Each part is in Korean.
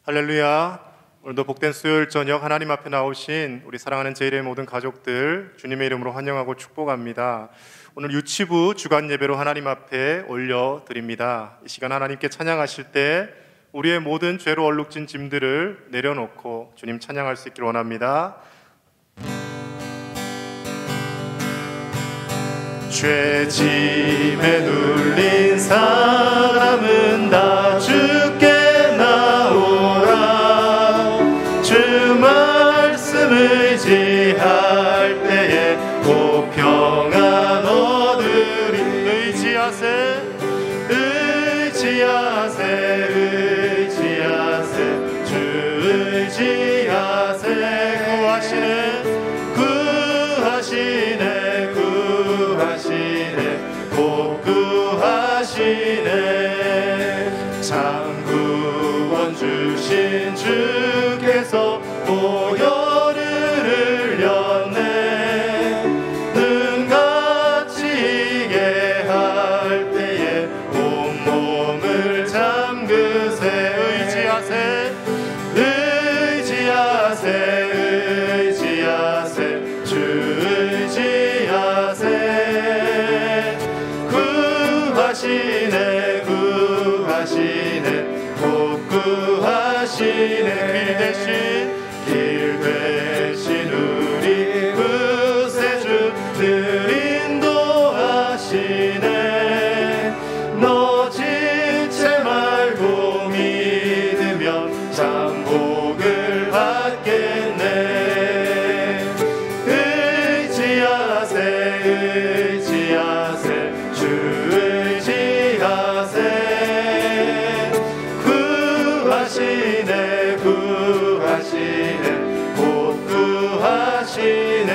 할렐루야. 오늘도 복된 수요일 저녁 하나님 앞에 나오신 우리 사랑하는 제1의 모든 가족들 주님의 이름으로 환영하고 축복합니다. 오늘 유치부 주간 예배로 하나님 앞에 올려드립니다. 이 시간 하나님께 찬양하실 때 우리의 모든 죄로 얼룩진 짐들을 내려놓고 주님 찬양할 수 있기를 원합니다. 죄짐에 눌린 사람은 다 주께 나오라. 주 말씀 의지할 때에 곧 평안 얻으리. 의지하세 의지하세 의지하세 주 의지하세. 구하시네 구하시네 곧 구하시네. 참 구원 주신 주께서 보혈을 흘렸네. 눈같이 이게 할 때에 온몸을 잠그세. 의지하세 의지하세 의지하세 주 의지하세. 구하시네 구하시네 곧 구하시네. 길 되신 우리 구세주 늘 인도하시네. 너 지체 말고 믿으면 참 복을 받겠네. 의지하세 의지하세 주 의지하세. 구하시네 구하시네 곧 구하시네.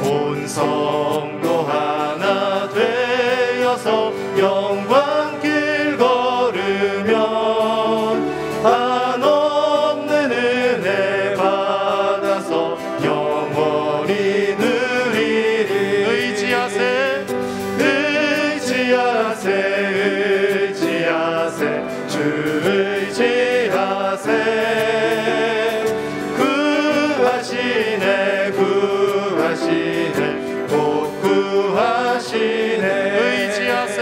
온 성도 하나 되어서 영광길 걸으면 한없는 은혜 받아서 영원히 누리리. 의지하세 의지하세 의지하세 주 의지하세. 구하시네 구하시네 곧 구하시네. 의지하세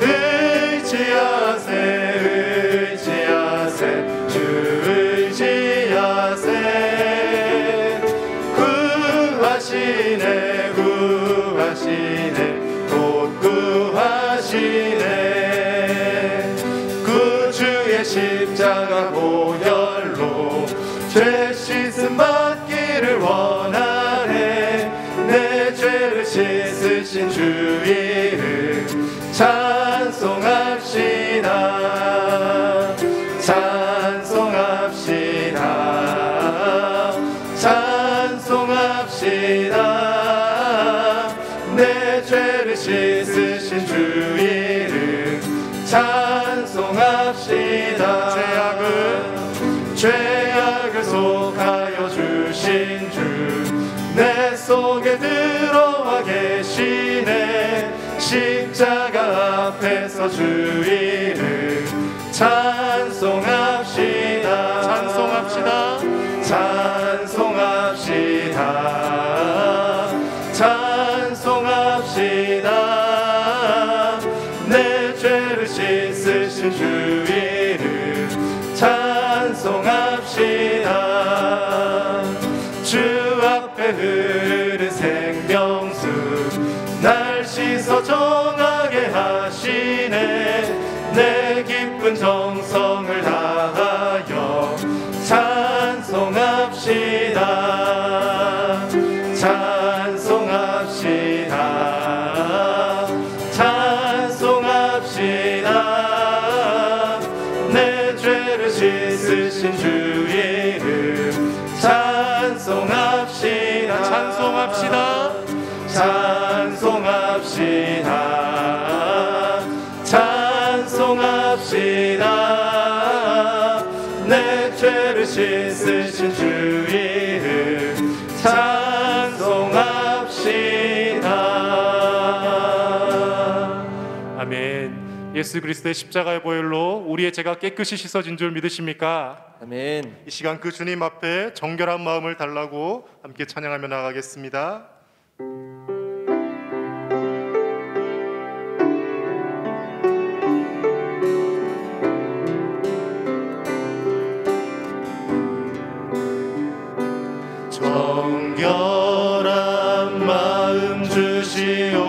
의지하세 의지하세 주 의지하세. 구하시네 구하시네 곧 구하시네. 구주의 십자가 보혈로 죄 씻음 받기를 원하네. 내 죄를 씻으신 주 이름 찬송합시다 찬송합시다 찬송합시다. 내 죄를 씻으신 주 이름 찬송합시다. 죄악을 속하여 주신 주 내 속에 들어와 계시네. 십자가 앞에서 주 이름 찬송합시다 찬송합시다 찬송합시다 찬송합시다. 내 죄를 씻으신 주 이름 찬송합시다. 주 앞에 흐르는 생명수 날 씻어 정하게 하시네. 내 기쁜 정성을 다하여 찬송합시다 찬송합시다 찬송합시다. 내 죄를 씻으신 주 이름 찬송합시다 찬송합시다 찬송합시다 찬송합시다. 내 죄를 씻으신 주 이름 찬송합시다. 아멘. 예수 그리스도의 십자가의 보혈로 우리의 죄가 깨끗이 씻어진 줄 믿으십니까? 아멘. 이 시간 그 주님 앞에 정결한 마음을 달라고 함께 찬양하며 나가겠습니다. 정결한 마음 주시옵소서.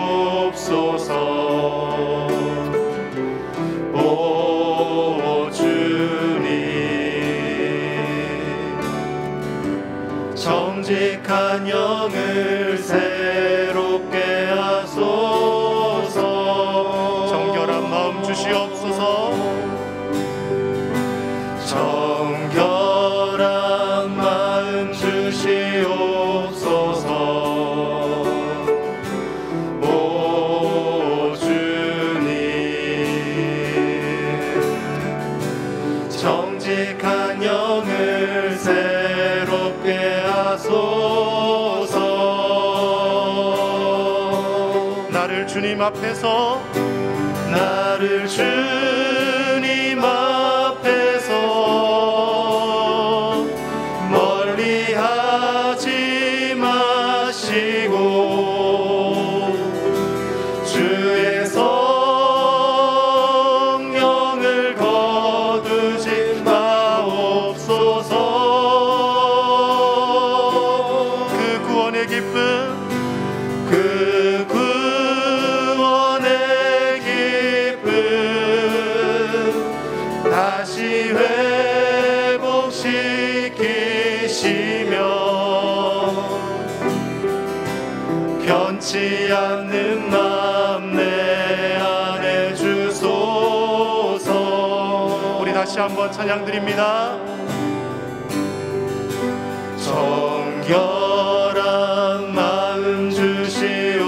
오 주님, 정직한 영을 새롭게 하소서. 정결한 마음 주시옵소서. 정결한 마음 주시옵소서. 오 주님, 정직한 영을 새롭게 하소서. 나를 주님 앞에서 멀리하지 마시고 주의 성령을 거두지 마옵소서. 그 구원의 기쁨, 그 구원의 기쁨 다시 회복시키시며 변치 않는 마음 내 안에 주소서. 우리 다시 한번 찬양드립니다. 정결한 마음 주시옵소서.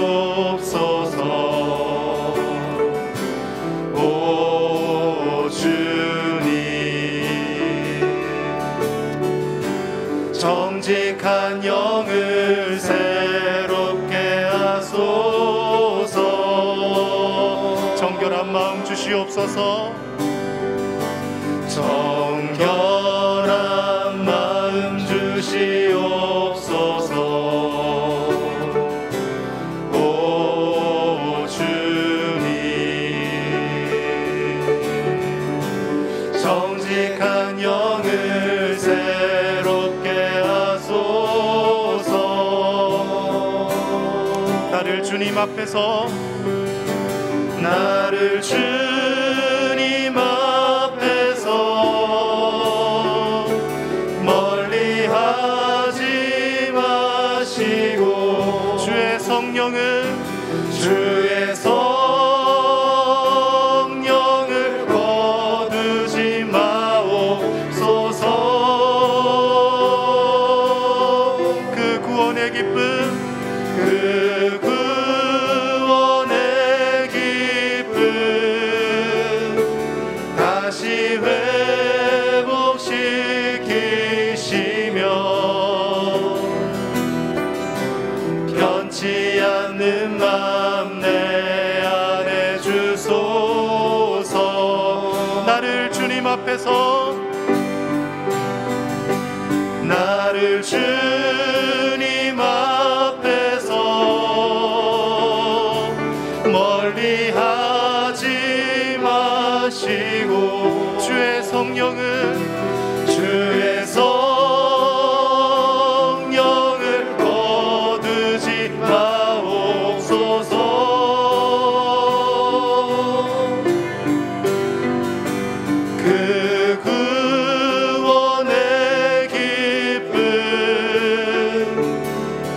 오 주님, 정직한 영을 새롭게 하소서. 정결한 마음 주시옵소서. 정결한 마음 주시옵소서. 오 주님, 정직한 영을 새롭게 하소서. 나를 주님 앞에서 멀리하지 마시고 주의 성령을 거두지 마옵소서. 그 구원의 기쁨, 그 구원의 기쁨 다시 회복시키시며 변치 않는 마음 내 안에 주소서. 나를 주님 앞에서 멀리하지 마시고 주의 성령을 거두지 마옵소서. 그 구원의 기쁨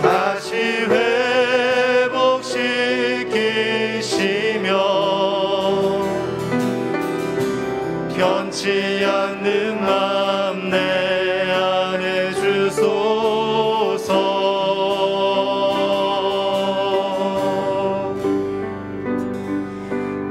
다시 회복시키시며 변치 않는 마음 내 안에 주소서.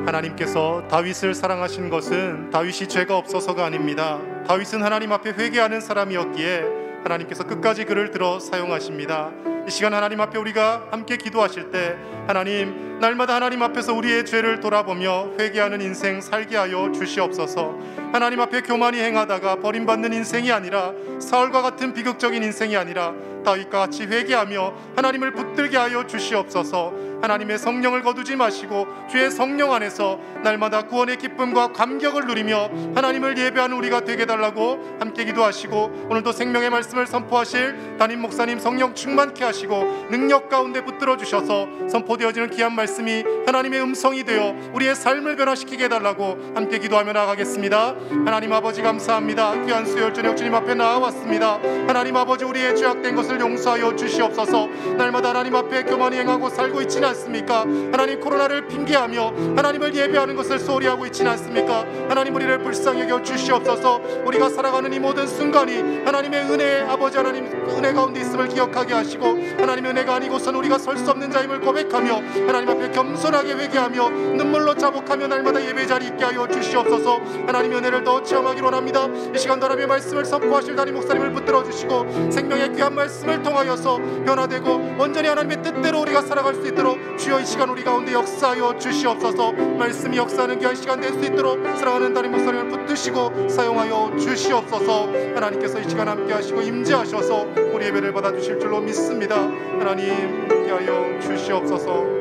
하나님께서 다윗을 사랑하신 것은 다윗이 죄가 없어서가 아닙니다. 다윗은 하나님 앞에 회개하는 사람이었기에 하나님께서 끝까지 그를 들어 사용하십니다. 이 시간 하나님 앞에 우리가 함께 기도하실 때 하나님, 날마다 하나님 앞에서 우리의 죄를 돌아보며 회개하는 인생 살게 하여 주시옵소서. 하나님 앞에 교만히 행하다가 버림받는 인생이 아니라 사울과 같은 비극적인 인생이 아니라 다윗과 같이 회개하며 하나님을 붙들게 하여 주시옵소서. 하나님의 성령을 거두지 마시고 주의 성령 안에서 날마다 구원의 기쁨과 감격을 누리며 하나님을 예배하는 우리가 되게 달라고 함께 기도하시고, 오늘도 생명의 말씀을 선포하실 담임 목사님 성령 충만케 하시고 능력 가운데 붙들어 주셔서 선포되어지는 귀한 말씀이 하나님의 음성이 되어 우리의 삶을 변화시키게 해달라고 함께 기도하며 나아가겠습니다. 하나님 아버지 감사합니다. 귀한 수요일 저녁 주님 앞에 나와왔습니다. 하나님 아버지, 우리의 죄악된 것을 용서하여 주시옵소서. 날마다 하나님 앞에 교만히 행하고 살고 있지는 않습니까? 하나님, 코로나를 핑계하며 하나님을 예배하는 것을 소홀히 하고 있지는 않습니까? 하나님, 우리를 불쌍히 여겨 주시옵소서. 우리가 살아가는 이 모든 순간이 하나님의 은혜, 아버지 하나님 은혜 가운데 있음을 기억하게 하시고, 하나님의 은혜가 아니고서는 우리가 설 수 없는 자임을 고백하며 하나님 앞에 겸손하게 회개하며 눈물로 자복하며 날마다 예배 자리 있게 하여 주시옵소서. 하나님의 은혜를 더 체험하기를 원합니다. 이 시간 하나님의 말씀을 선포하실 담임 목사님을 붙들어 주시고 생명의 귀한 말씀을 통하여서 변화되고 온전히 하나님의 뜻대로 우리가 살아갈 수 있도록 주여 이 시간 우리 가운데 역사하여 주시옵소서. 말씀이 역사하는 귀한 시간 될 수 있도록 사랑하는 담임 목사님을 붙드시고 사용하여 주시옵소서. 하나님께서 이 시간 함께 하시고 임재하셔서 우리 예배를 받아주실 줄로 믿습니다. 하나님 함께 하여 주시옵소서.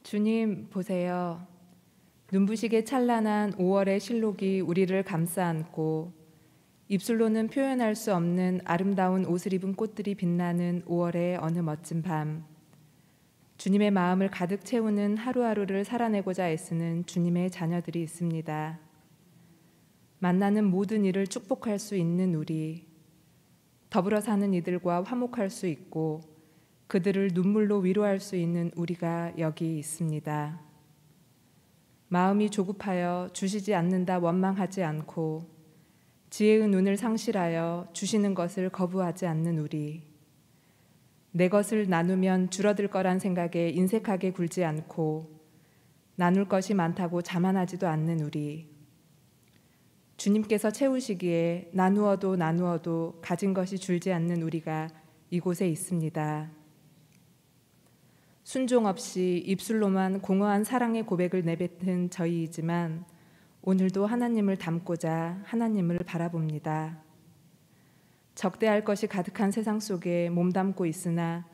주님 보세요. 눈부시게 찬란한 5월의 실록이 우리를 감싸 안고 입술로는 표현할 수 없는 아름다운 옷을 입은 꽃들이 빛나는 5월의 어느 멋진 밤, 주님의 마음을 가득 채우는 하루하루를 살아내고자 애쓰는 주님의 자녀들이 있습니다. 만나는 모든 일을 축복할 수 있는 우리, 더불어 사는 이들과 화목할 수 있고 그들을 눈물로 위로할 수 있는 우리가 여기 있습니다. 마음이 조급하여 주시지 않는다 원망하지 않고 지혜의 눈을 상실하여 주시는 것을 거부하지 않는 우리, 내 것을 나누면 줄어들 거란 생각에 인색하게 굴지 않고 나눌 것이 많다고 자만하지도 않는 우리, 주님께서 채우시기에 나누어도 가진 것이 줄지 않는 우리가 이곳에 있습니다. 순종 없이 입술로만 공허한 사랑의 고백을 내뱉은 저희이지만 오늘도 하나님을 닮고자 하나님을 바라봅니다. 적대할 것이 가득한 세상 속에 몸담고 있으나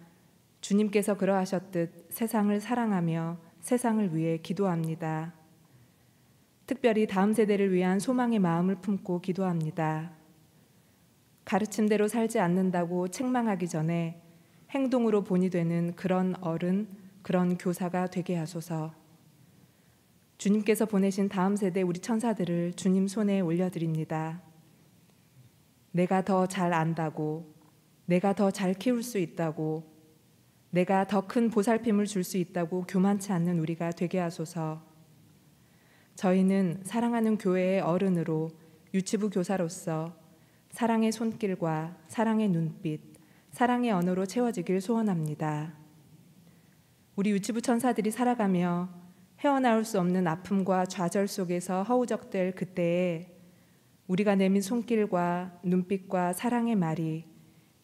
주님께서 그러하셨듯 세상을 사랑하며 세상을 위해 기도합니다. 특별히 다음 세대를 위한 소망의 마음을 품고 기도합니다. 가르침대로 살지 않는다고 책망하기 전에 행동으로 본이 되는 그런 어른, 그런 교사가 되게 하소서. 주님께서 보내신 다음 세대 우리 천사들을 주님 손에 올려드립니다. 내가 더 잘 안다고, 내가 더 잘 키울 수 있다고, 내가 더 큰 보살핌을 줄 수 있다고 교만치 않는 우리가 되게 하소서. 저희는 사랑하는 교회의 어른으로 유치부 교사로서 사랑의 손길과 사랑의 눈빛, 사랑의 언어로 채워지길 소원합니다. 우리 유치부 천사들이 살아가며 헤어나올 수 없는 아픔과 좌절 속에서 허우적될 그때에 우리가 내민 손길과 눈빛과 사랑의 말이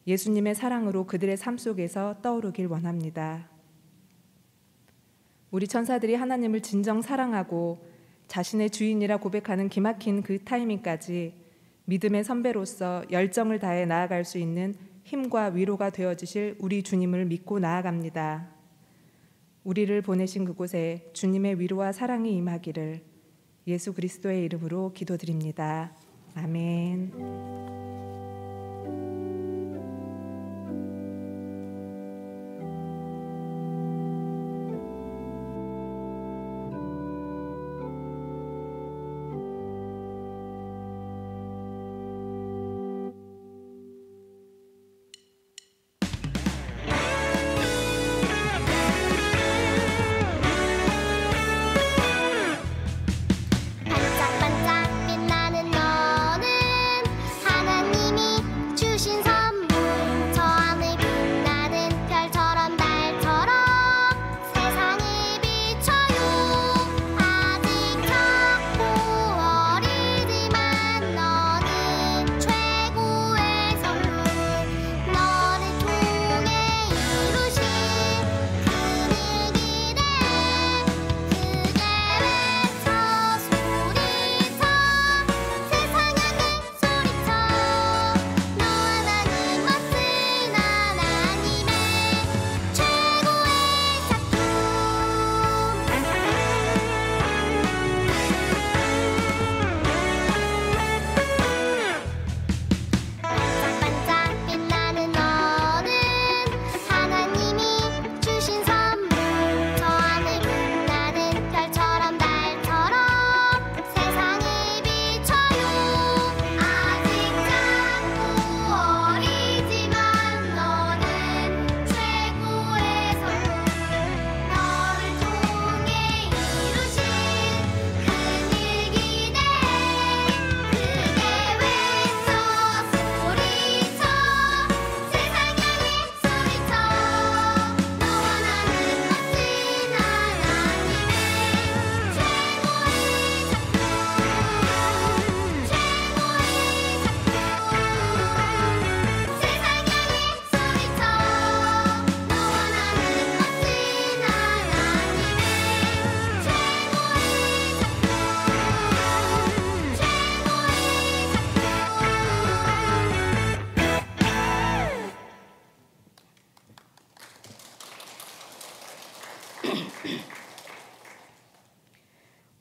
예수님의 사랑으로 그들의 삶 속에서 떠오르길 원합니다. 우리 천사들이 하나님을 진정 사랑하고 자신의 주인이라 고백하는 기막힌 그 타이밍까지 믿음의 선배로서 열정을 다해 나아갈 수 있는 힘과 위로가 되어주실 우리 주님을 믿고 나아갑니다. 우리를 보내신 그곳에 주님의 위로와 사랑이 임하기를 예수 그리스도의 이름으로 기도드립니다. 아멘. 반짝반짝 빛나는 너는 하나님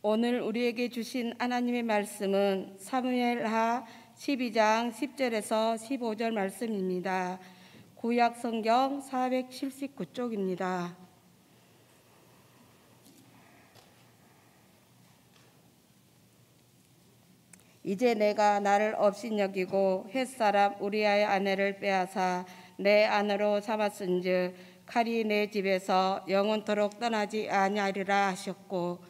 오늘 우리에게 주신 하나님의 말씀은 사무엘하 12장 10절에서 15절 말씀입니다. 구약 성경 479쪽입니다. 이제 내가 나를 업신여기고 햇사람 우리아의 아내를 빼앗아 내 아내로 삼았은즉 칼이 내 집에서 영원토록 떠나지 아니하리라 하셨고,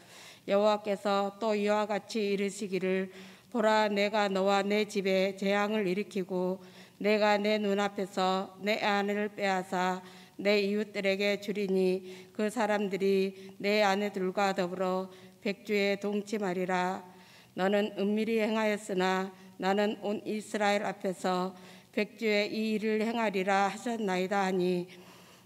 여호와께서 또 이와 같이 이르시기를 보라, 내가 너와 내 집에 재앙을 일으키고 내가 내 눈앞에서 내 아내를 빼앗아 내 이웃들에게 주리니 그 사람들이 내 아내들과 더불어 백주에 동침하리라. 너는 은밀히 행하였으나 나는 온 이스라엘 앞에서 백주에 이 일을 행하리라 하셨나이다 하니,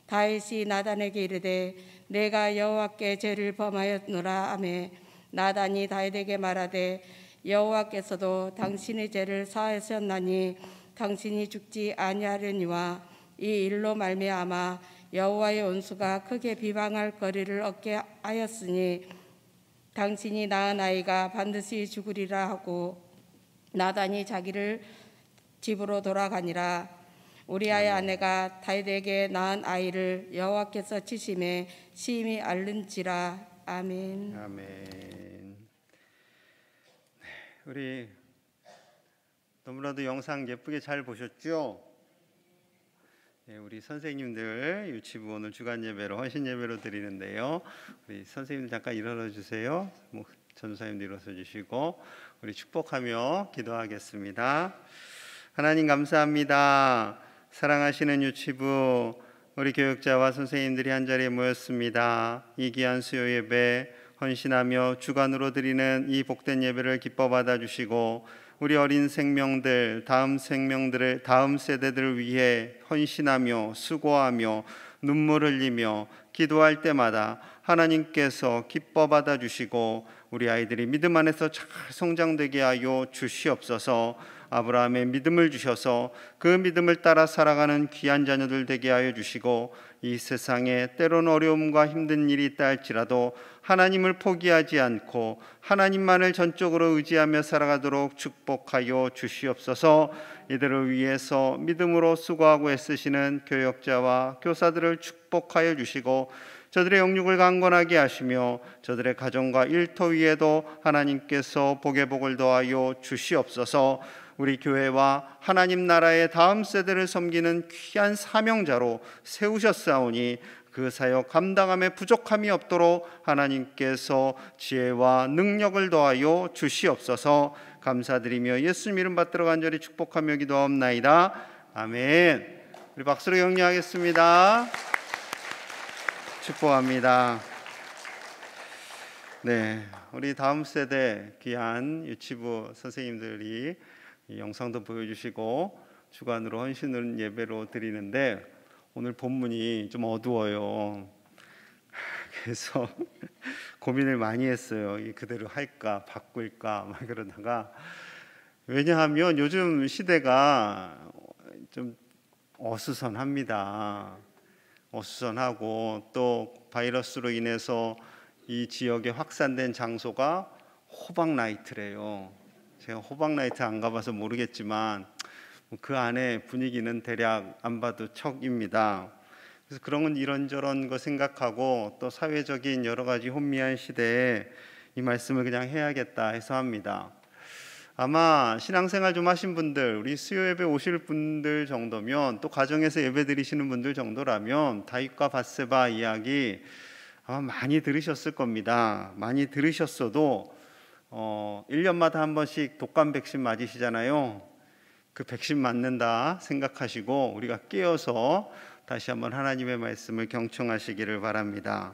다윗이 나단에게 이르되 내가 여호와께 죄를 범하였노라 하매, 나단이 다윗에게 말하되 여호와께서도 당신의 죄를 사하셨나니 당신이 죽지 아니하려니와 이 일로 말미암아 여호와의 온수가 크게 비방할 거리를 얻게 하였으니 당신이 낳은 아이가 반드시 죽으리라 하고, 나단이 자기를 집으로 돌아가니라. 우리아의 아내가 다윗에게 낳은 아이를 여호와께서 치심에 심히 앓는지라. 아멘. 아멘. 우리 너무나도 영상 예쁘게 잘 보셨죠? 네, 우리 선생님들 유치부 오늘 주간 예배로 헌신 예배로 드리는데요. 우리 선생님들 잠깐 일어나 주세요. 전도사님들 일어서 주시고 우리 축복하며 기도하겠습니다. 하나님 감사합니다. 사랑하시는 유치부 우리 교육자와 선생님들이 한자리에 모였습니다. 이 귀한 수요 예배 헌신하며 주간으로 드리는 이 복된 예배를 기뻐 받아주시고, 우리 어린 생명들, 다음 세대들을 위해 헌신하며 수고하며 눈물 흘리며 기도할 때마다 하나님께서 기뻐 받아주시고 우리 아이들이 믿음 안에서 잘 성장되게 하여 주시옵소서. 아브라함의 믿음을 주셔서 그 믿음을 따라 살아가는 귀한 자녀들 되게 하여 주시고, 이 세상에 때론 어려움과 힘든 일이 있다 할지라도 하나님을 포기하지 않고 하나님만을 전적으로 의지하며 살아가도록 축복하여 주시옵소서. 이들을 위해서 믿음으로 수고하고 애쓰시는 교역자와 교사들을 축복하여 주시고, 저들의 영육을 강건하게 하시며 저들의 가정과 일터 위에도 하나님께서 복의 복을 더하여 주시옵소서. 우리 교회와 하나님 나라의 다음 세대를 섬기는 귀한 사명자로 세우셨사오니 그 사역 감당함에 부족함이 없도록 하나님께서 지혜와 능력을 더하여 주시옵소서. 감사드리며 예수님 이름 받들어 간절히 축복하며 기도하옵나이다. 아멘. 우리 박수로 격려하겠습니다. 축복합니다. 네, 우리 다음 세대 귀한 유치부 선생님들이 이 영상도 보여주시고 주간으로 헌신을 예배로 드리는데, 오늘 본문이 좀 어두워요. 그래서 고민을 많이 했어요. 이 그대로 할까 바꿀까 막 그러다가, 왜냐하면 요즘 시대가 좀 어수선합니다. 어수선하고 또 바이러스로 인해서 이 지역에 확산된 장소가 호박나이트래요. 제가 호박나이트 안 가봐서 모르겠지만 그 안에 분위기는 대략 안 봐도 척입니다. 그래서 그런 건 이런저런 거 생각하고 또 사회적인 여러 가지 혼미한 시대에 이 말씀을 그냥 해야겠다 해서 합니다. 아마 신앙생활 좀 하신 분들, 우리 수요 예배 오실 분들 정도면, 또 가정에서 예배 드리시는 분들 정도라면 다윗과 밧세바 이야기 아마 많이 들으셨을 겁니다. 많이 들으셨어도 1년마다 한 번씩 독감 백신 맞으시잖아요. 그 백신 맞는다 생각하시고 우리가 깨어서 다시 한번 하나님의 말씀을 경청하시기를 바랍니다.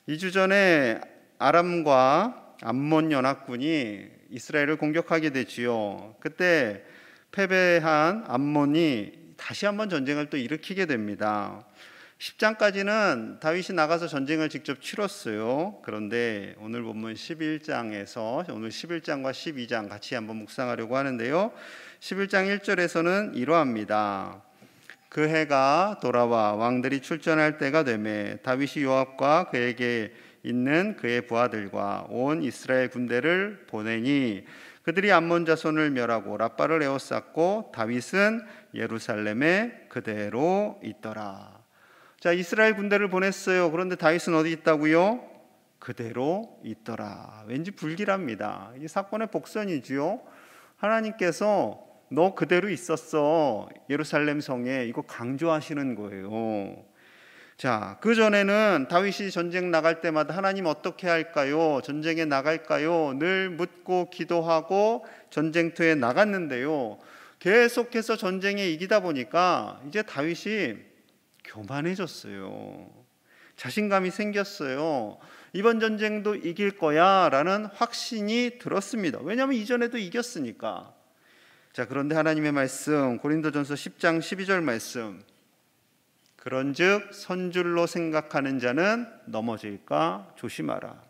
2주 전에 아람과 암몬 연합군이 이스라엘을 공격하게 되지요. 그때 패배한 암몬이 다시 한번 전쟁을 또 일으키게 됩니다. 10장까지는 다윗이 나가서 전쟁을 직접 치렀어요. 그런데 오늘 본문 11장에서 오늘 11장과 12장 같이 한번 묵상하려고 하는데요. 11장 1절에서는 이러합니다. 그 해가 돌아와 왕들이 출전할 때가 되매 다윗이 요압과 그에게 있는 그의 부하들과 온 이스라엘 군대를 보내니 그들이 암몬 자손을 멸하고 라빠를 에워쌌고 다윗은 예루살렘에 그대로 있더라. 자, 이스라엘 군대를 보냈어요. 그런데 다윗은 어디 있다고요? 그대로 있더라. 왠지 불길합니다. 이 사건의 복선이지요. 하나님께서 너 그대로 있었어. 예루살렘 성에. 이거 강조하시는 거예요. 자, 그 전에는 다윗이 전쟁 나갈 때마다 하나님 어떻게 할까요? 전쟁에 나갈까요? 늘 묻고 기도하고 전쟁터에 나갔는데요. 계속해서 전쟁에 이기다 보니까 이제 다윗이 교만해졌어요. 자신감이 생겼어요. 이번 전쟁도 이길 거야 라는 확신이 들었습니다. 왜냐하면 이전에도 이겼으니까. 자, 그런데 하나님의 말씀, 고린도전서 10장 12절 말씀, 그런즉 선줄로 생각하는 자는 넘어질까 조심하라.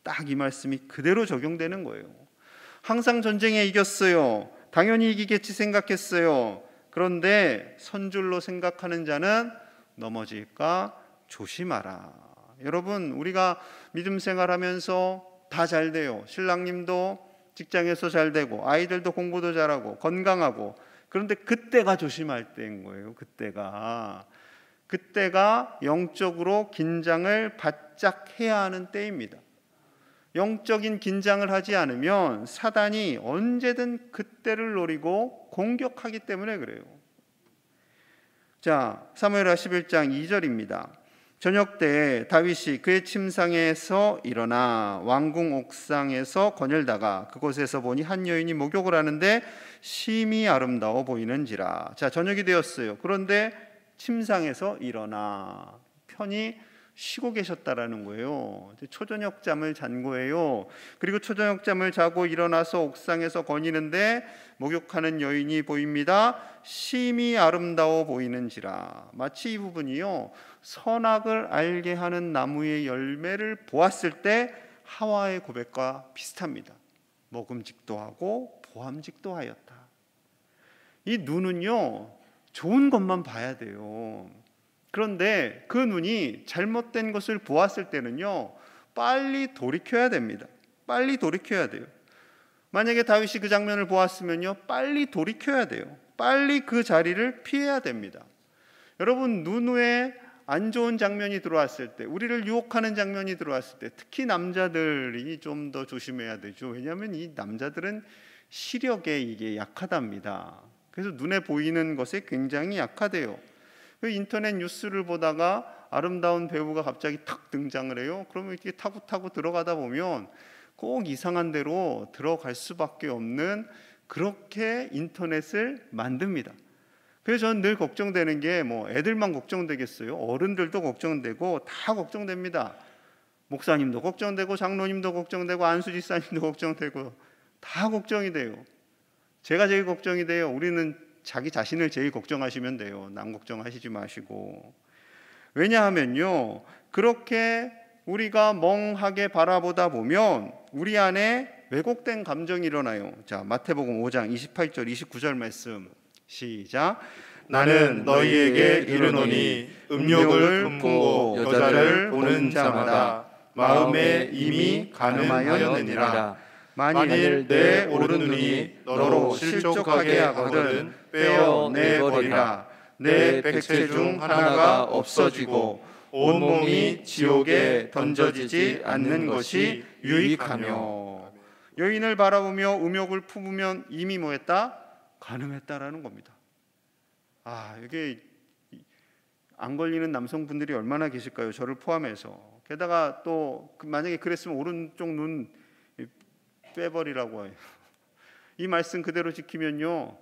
딱 이 말씀이 그대로 적용되는 거예요. 항상 전쟁에 이겼어요. 당연히 이기겠지 생각했어요. 그런데 선줄로 생각하는 자는 넘어질까 조심하라. 여러분, 우리가 믿음 생활하면서 다 잘 돼요. 신랑님도 직장에서 잘 되고 아이들도 공부도 잘하고 건강하고. 그런데 그때가 조심할 때인 거예요. 그때가 영적으로 긴장을 바짝 해야 하는 때입니다. 영적인 긴장을 하지 않으면 사단이 언제든 그때를 노리고 공격하기 때문에 그래요. 자, 사무엘하 11장 2절입니다. 저녁 때 다윗이 그의 침상에서 일어나 왕궁 옥상에서 거닐다가 그곳에서 보니 한 여인이 목욕을 하는데 심히 아름다워 보이는지라. 자, 저녁이 되었어요. 그런데 침상에서 일어나 편히 쉬고 계셨다라는 거예요. 초저녁 잠을 잔 거예요. 그리고 초저녁 잠을 자고 일어나서 옥상에서 거니는데 목욕하는 여인이 보입니다. 심히 아름다워 보이는지라. 마치 이 부분이요, 선악을 알게 하는 나무의 열매를 보았을 때 하와의 고백과 비슷합니다. 먹음직도 하고 보암직도 하였다. 이 눈은요, 좋은 것만 봐야 돼요. 그런데 그 눈이 잘못된 것을 보았을 때는요, 빨리 돌이켜야 됩니다. 빨리 돌이켜야 돼요. 만약에 다윗이 그 장면을 보았으면요, 빨리 돌이켜야 돼요. 빨리 그 자리를 피해야 됩니다. 여러분, 눈에 안 좋은 장면이 들어왔을 때, 우리를 유혹하는 장면이 들어왔을 때, 특히 남자들이 좀 더 조심해야 되죠. 왜냐하면 이 남자들은 시력에 이게 약하답니다. 그래서 눈에 보이는 것에 굉장히 약하대요. 인터넷 뉴스를 보다가 아름다운 배우가 갑자기 탁 등장을 해요. 그러면 이렇게 타고 들어가다 보면 꼭 이상한 데로 들어갈 수밖에 없는, 그렇게 인터넷을 만듭니다. 그래서 저는 늘 걱정되는 게, 애들만 걱정되겠어요? 어른들도 걱정되고 다 걱정됩니다. 목사님도 걱정되고 장로님도 걱정되고 안수지사님도 걱정되고 다 걱정이 돼요. 제가 제일 걱정이 돼요. 우리는 자기 자신을 제일 걱정하시면 돼요. 남 걱정하시지 마시고. 왜냐하면요, 그렇게 우리가 멍하게 바라보다 보면 우리 안에 왜곡된 감정이 일어나요. 자, 마태복음 5장 28절 29절 말씀 시작. 나는 너희에게 이르노니 음욕을 품고 여자를 보는 자마다 마음에 이미 간음하였느니라. 만일 내 오른눈이 너로 실족하게 하거든 빼어내버리라. 내 백체 중 하나가 없어지고 온몸이 지옥에 던져지지 않는 것이 유익하며. 여인을 바라보며 음욕을 품으면 이미 뭐했다? 간음했다라는 겁니다. 이게 안 걸리는 남성분들이 얼마나 계실까요? 저를 포함해서. 게다가 또 만약에 그랬으면 오른쪽 눈 빼버리라고 해요. 이 말씀 그대로 지키면요,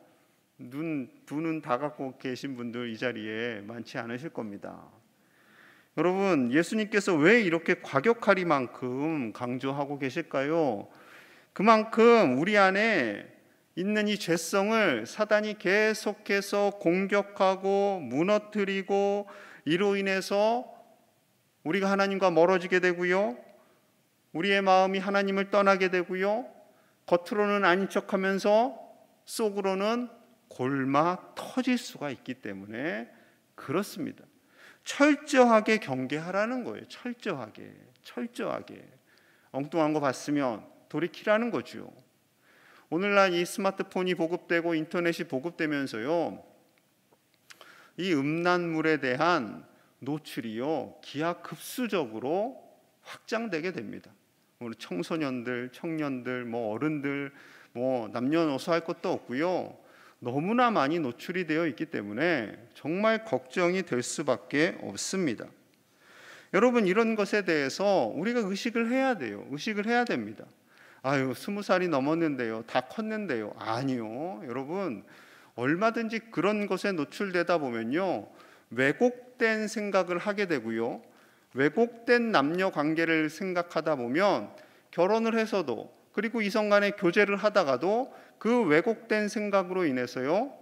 두 눈 다 갖고 계신 분들 이 자리에 많지 않으실 겁니다. 여러분, 예수님께서 왜 이렇게 과격하리만큼 강조하고 계실까요? 그만큼 우리 안에 있는 이 죄성을 사단이 계속해서 공격하고 무너뜨리고, 이로 인해서 우리가 하나님과 멀어지게 되고요, 우리의 마음이 하나님을 떠나게 되고요, 겉으로는 아닌 척하면서 속으로는 골마 터질 수가 있기 때문에 그렇습니다. 철저하게 경계하라는 거예요. 철저하게. 엉뚱한 거 봤으면 돌이키라는 거죠. 오늘날 이 스마트폰이 보급되고 인터넷이 보급되면서요, 이 음란물에 대한 노출이요 기하급수적으로 확장되게 됩니다. 우리 청소년들, 청년들, 어른들, 남녀노소 할 것도 없고요. 너무나 많이 노출이 되어 있기 때문에 정말 걱정이 될 수밖에 없습니다. 여러분, 이런 것에 대해서 우리가 의식을 해야 돼요. 의식을 해야 됩니다. 20살이 넘었는데요, 다 컸는데요. 아니요, 여러분, 얼마든지 그런 것에 노출되다 보면요, 왜곡된 생각을 하게 되고요, 왜곡된 남녀 관계를 생각하다 보면 결혼을 해서도, 그리고 이성 간의 교제를 하다가도 그 왜곡된 생각으로 인해서요,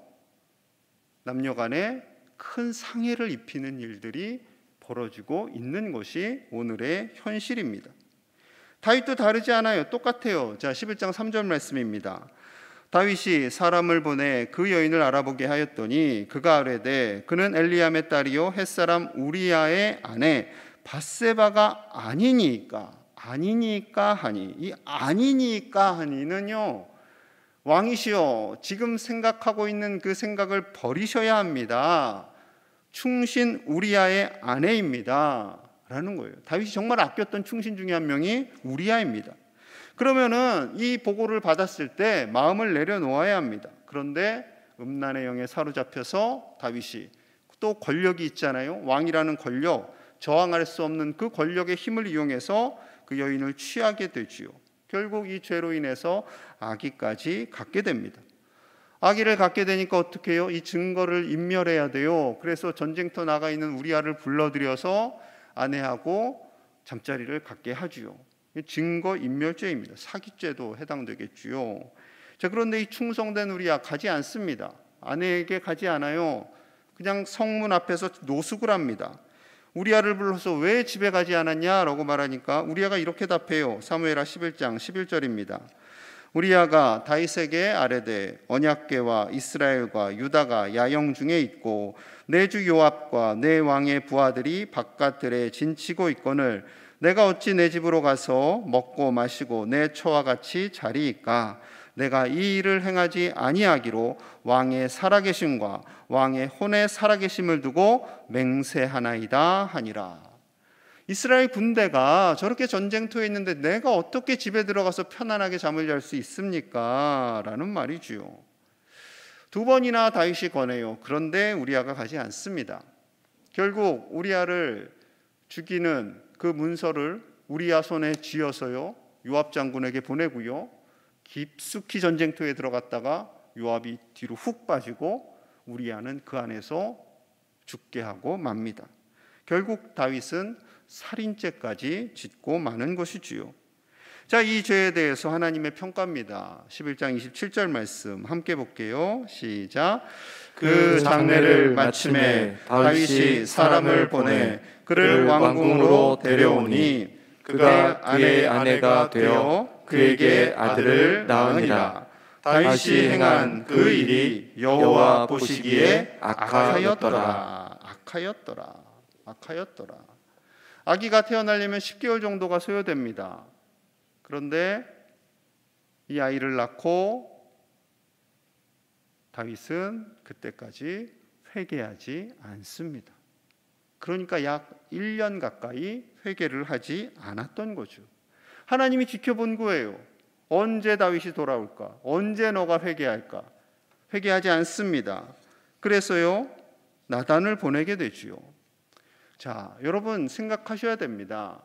남녀 간에 큰 상해를 입히는 일들이 벌어지고 있는 것이 오늘의 현실입니다. 다윗도 다르지 않아요. 똑같아요. 자, 11장 3절 말씀입니다. 다윗이 사람을 보내 그 여인을 알아보게 하였더니 그가 아뢰되 그는 엘리암의 딸이요 햇사람 우리아의 아내 밧세바가 아니니까 하니, 이 아니니까 하니는요, 왕이시여 지금 생각하고 있는 그 생각을 버리셔야 합니다. 충신 우리아의 아내입니다 라는 거예요. 다윗이 정말 아꼈던 충신 중에 한 명이 우리아입니다. 그러면은 이 보고를 받았을 때 마음을 내려놓아야 합니다. 그런데 음란의 영에 사로잡혀서 다윗이, 또 권력이 있잖아요. 왕이라는 권력, 저항할 수 없는 그 권력의 힘을 이용해서 그 여인을 취하게 되지요. 결국 이 죄로 인해서 아기까지 갖게 됩니다. 아기를 갖게 되니까 어떻게 해요? 이 증거를 인멸해야 돼요. 그래서 전쟁터 나가 있는 우리아를 불러들여서 아내하고 잠자리를 갖게 하지요. 증거 인멸죄입니다. 사기죄도 해당되겠지요. 자, 그런데 이 충성된 우리아 가지 않습니다. 아내에게 가지 않아요. 그냥 성문 앞에서 노숙을 합니다. 우리아를 불러서 왜 집에 가지 않았냐라고 말하니까 우리아가 이렇게 답해요. 사무엘하 11장 11절입니다. 우리아가 다윗에게 아뢰되 언약궤와 이스라엘과 유다가 야영 중에 있고 내 주 요압과 내 왕의 부하들이 바깥들에 진치고 있거늘 내가 어찌 내 집으로 가서 먹고 마시고 내 처와 같이 자리이까? 내가 이 일을 행하지 아니하기로 왕의 살아계심과 왕의 혼의 살아계심을 두고 맹세하나이다 하니라. 이스라엘 군대가 저렇게 전쟁터에 있는데 내가 어떻게 집에 들어가서 편안하게 잠을 잘 수 있습니까? 라는 말이지요. 2번이나 다윗이 권해요. 그런데 우리아가 가지 않습니다. 결국 우리아를 죽이는 그 문서를 우리아 손에 쥐어서요, 요압 장군에게 보내고요, 깊숙이 전쟁터에 들어갔다가 요압이 뒤로 훅 빠지고 우리아는 그 안에서 죽게 하고 맙니다. 결국 다윗은 살인죄까지 짓고 마는 것이지요. 자, 이 죄에 대해서 하나님의 평가입니다. 11장 27절 말씀 함께 볼게요. 시작. 그 장례를 마침에 다윗이 사람을 보내 그를 왕궁으로 데려오니 그가 그의 아내가 되어 그에게 아들을 낳으니라. 다윗이 행한 그 일이 여호와 보시기에 악하였더라. 아기가 태어나려면 10개월 정도가 소요됩니다. 그런데 이 아이를 낳고 다윗은 그때까지 회개하지 않습니다. 그러니까 약 1년 가까이 회개를 하지 않았던 거죠. 하나님이 지켜본 거예요. 언제 다윗이 돌아올까? 언제 너가 회개할까? 회개하지 않습니다. 그래서요, 나단을 보내게 되지요. 자, 여러분 생각하셔야 됩니다.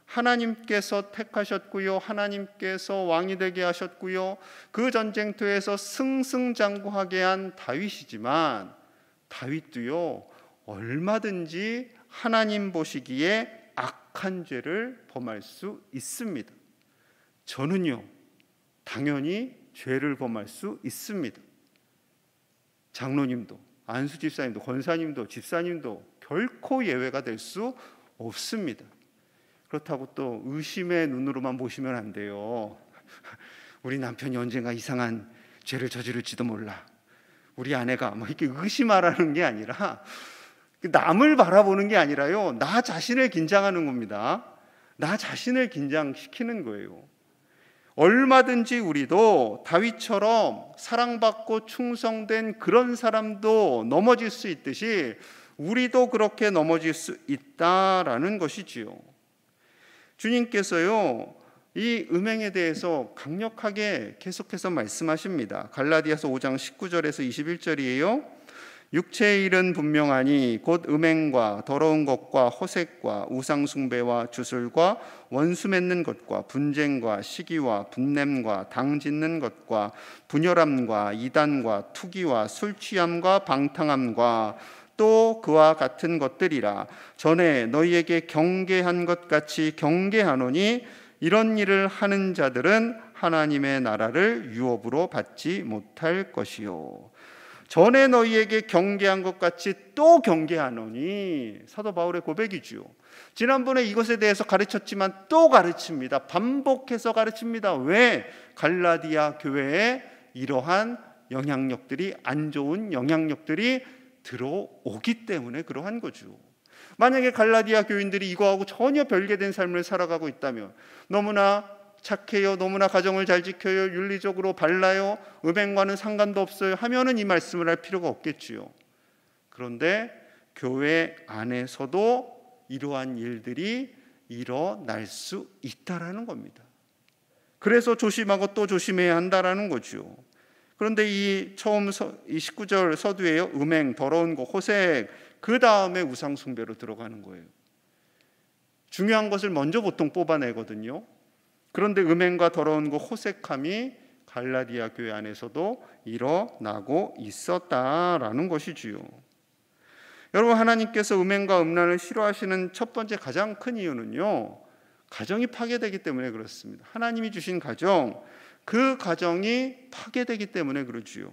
하나님께서 택하셨고요, 하나님께서 왕이 되게 하셨고요, 그 전쟁터에서 승승장구하게 한 다윗이지만 다윗도요, 얼마든지 하나님 보시기에 악한 죄를 범할 수 있습니다. 저는요, 당연히 죄를 범할 수 있습니다. 장로님도, 안수 집사님도, 권사님도, 집사님도 결코 예외가 될 수 없습니다. 그렇다고 또 의심의 눈으로만 보시면 안 돼요. 우리 남편이 언젠가 이상한 죄를 저지를지도 몰라. 우리 아내가 이렇게 의심하라는 게 아니라 남을 바라보는 게 아니라요, 나 자신을 긴장하는 겁니다. 나 자신을 긴장시키는 거예요. 얼마든지 우리도 다윗처럼 사랑받고 충성된 그런 사람도 넘어질 수 있듯이 우리도 그렇게 넘어질 수 있다라는 것이지요. 주님께서요, 이 음행에 대해서 강력하게 계속해서 말씀하십니다. 갈라디아서 5장 19절에서 21절이에요. 육체의 일은 분명하니 곧 음행과 더러운 것과 호색과 우상숭배와 주술과 원수 맺는 것과 분쟁과 시기와 분냄과 당짓는 것과 분열함과 이단과 투기와 술취함과 방탕함과 또 그와 같은 것들이라. 전에 너희에게 경계한 것 같이 경계하노니 이런 일을 하는 자들은 하나님의 나라를 유업으로 받지 못할 것이요. 전에 너희에게 경계한 것 같이 또 경계하노니, 사도 바울의 고백이지요. 지난번에 이것에 대해서 가르쳤지만 또 가르칩니다. 반복해서 가르칩니다. 왜? 갈라디아 교회에 이러한 영향력들이, 안 좋은 영향력들이 들어오기 때문에 그러한 거죠. 만약에 갈라디아 교인들이 이거하고 전혀 별개된 삶을 살아가고 있다면, 너무나 착해요, 너무나 가정을 잘 지켜요, 윤리적으로 발라요, 음행과는 상관도 없어요 하면은 이 말씀을 할 필요가 없겠지요. 그런데 교회 안에서도 이러한 일들이 일어날 수 있다라는 겁니다. 그래서 조심하고 또 조심해야 한다라는 거죠. 그런데 이 처음 이 19절 서두에요, 음행, 더러운 것, 호색, 그 다음에 우상숭배로 들어가는 거예요. 중요한 것을 먼저 보통 뽑아내거든요. 그런데 음행과 더러운 것, 호색함이 갈라디아 교회 안에서도 일어나고 있었다라는 것이지요. 여러분, 하나님께서 음행과 음란을 싫어하시는 첫 번째 가장 큰 이유는요, 가정이 파괴되기 때문에 그렇습니다. 하나님이 주신 가정, 그 가정이 파괴되기 때문에 그러지요.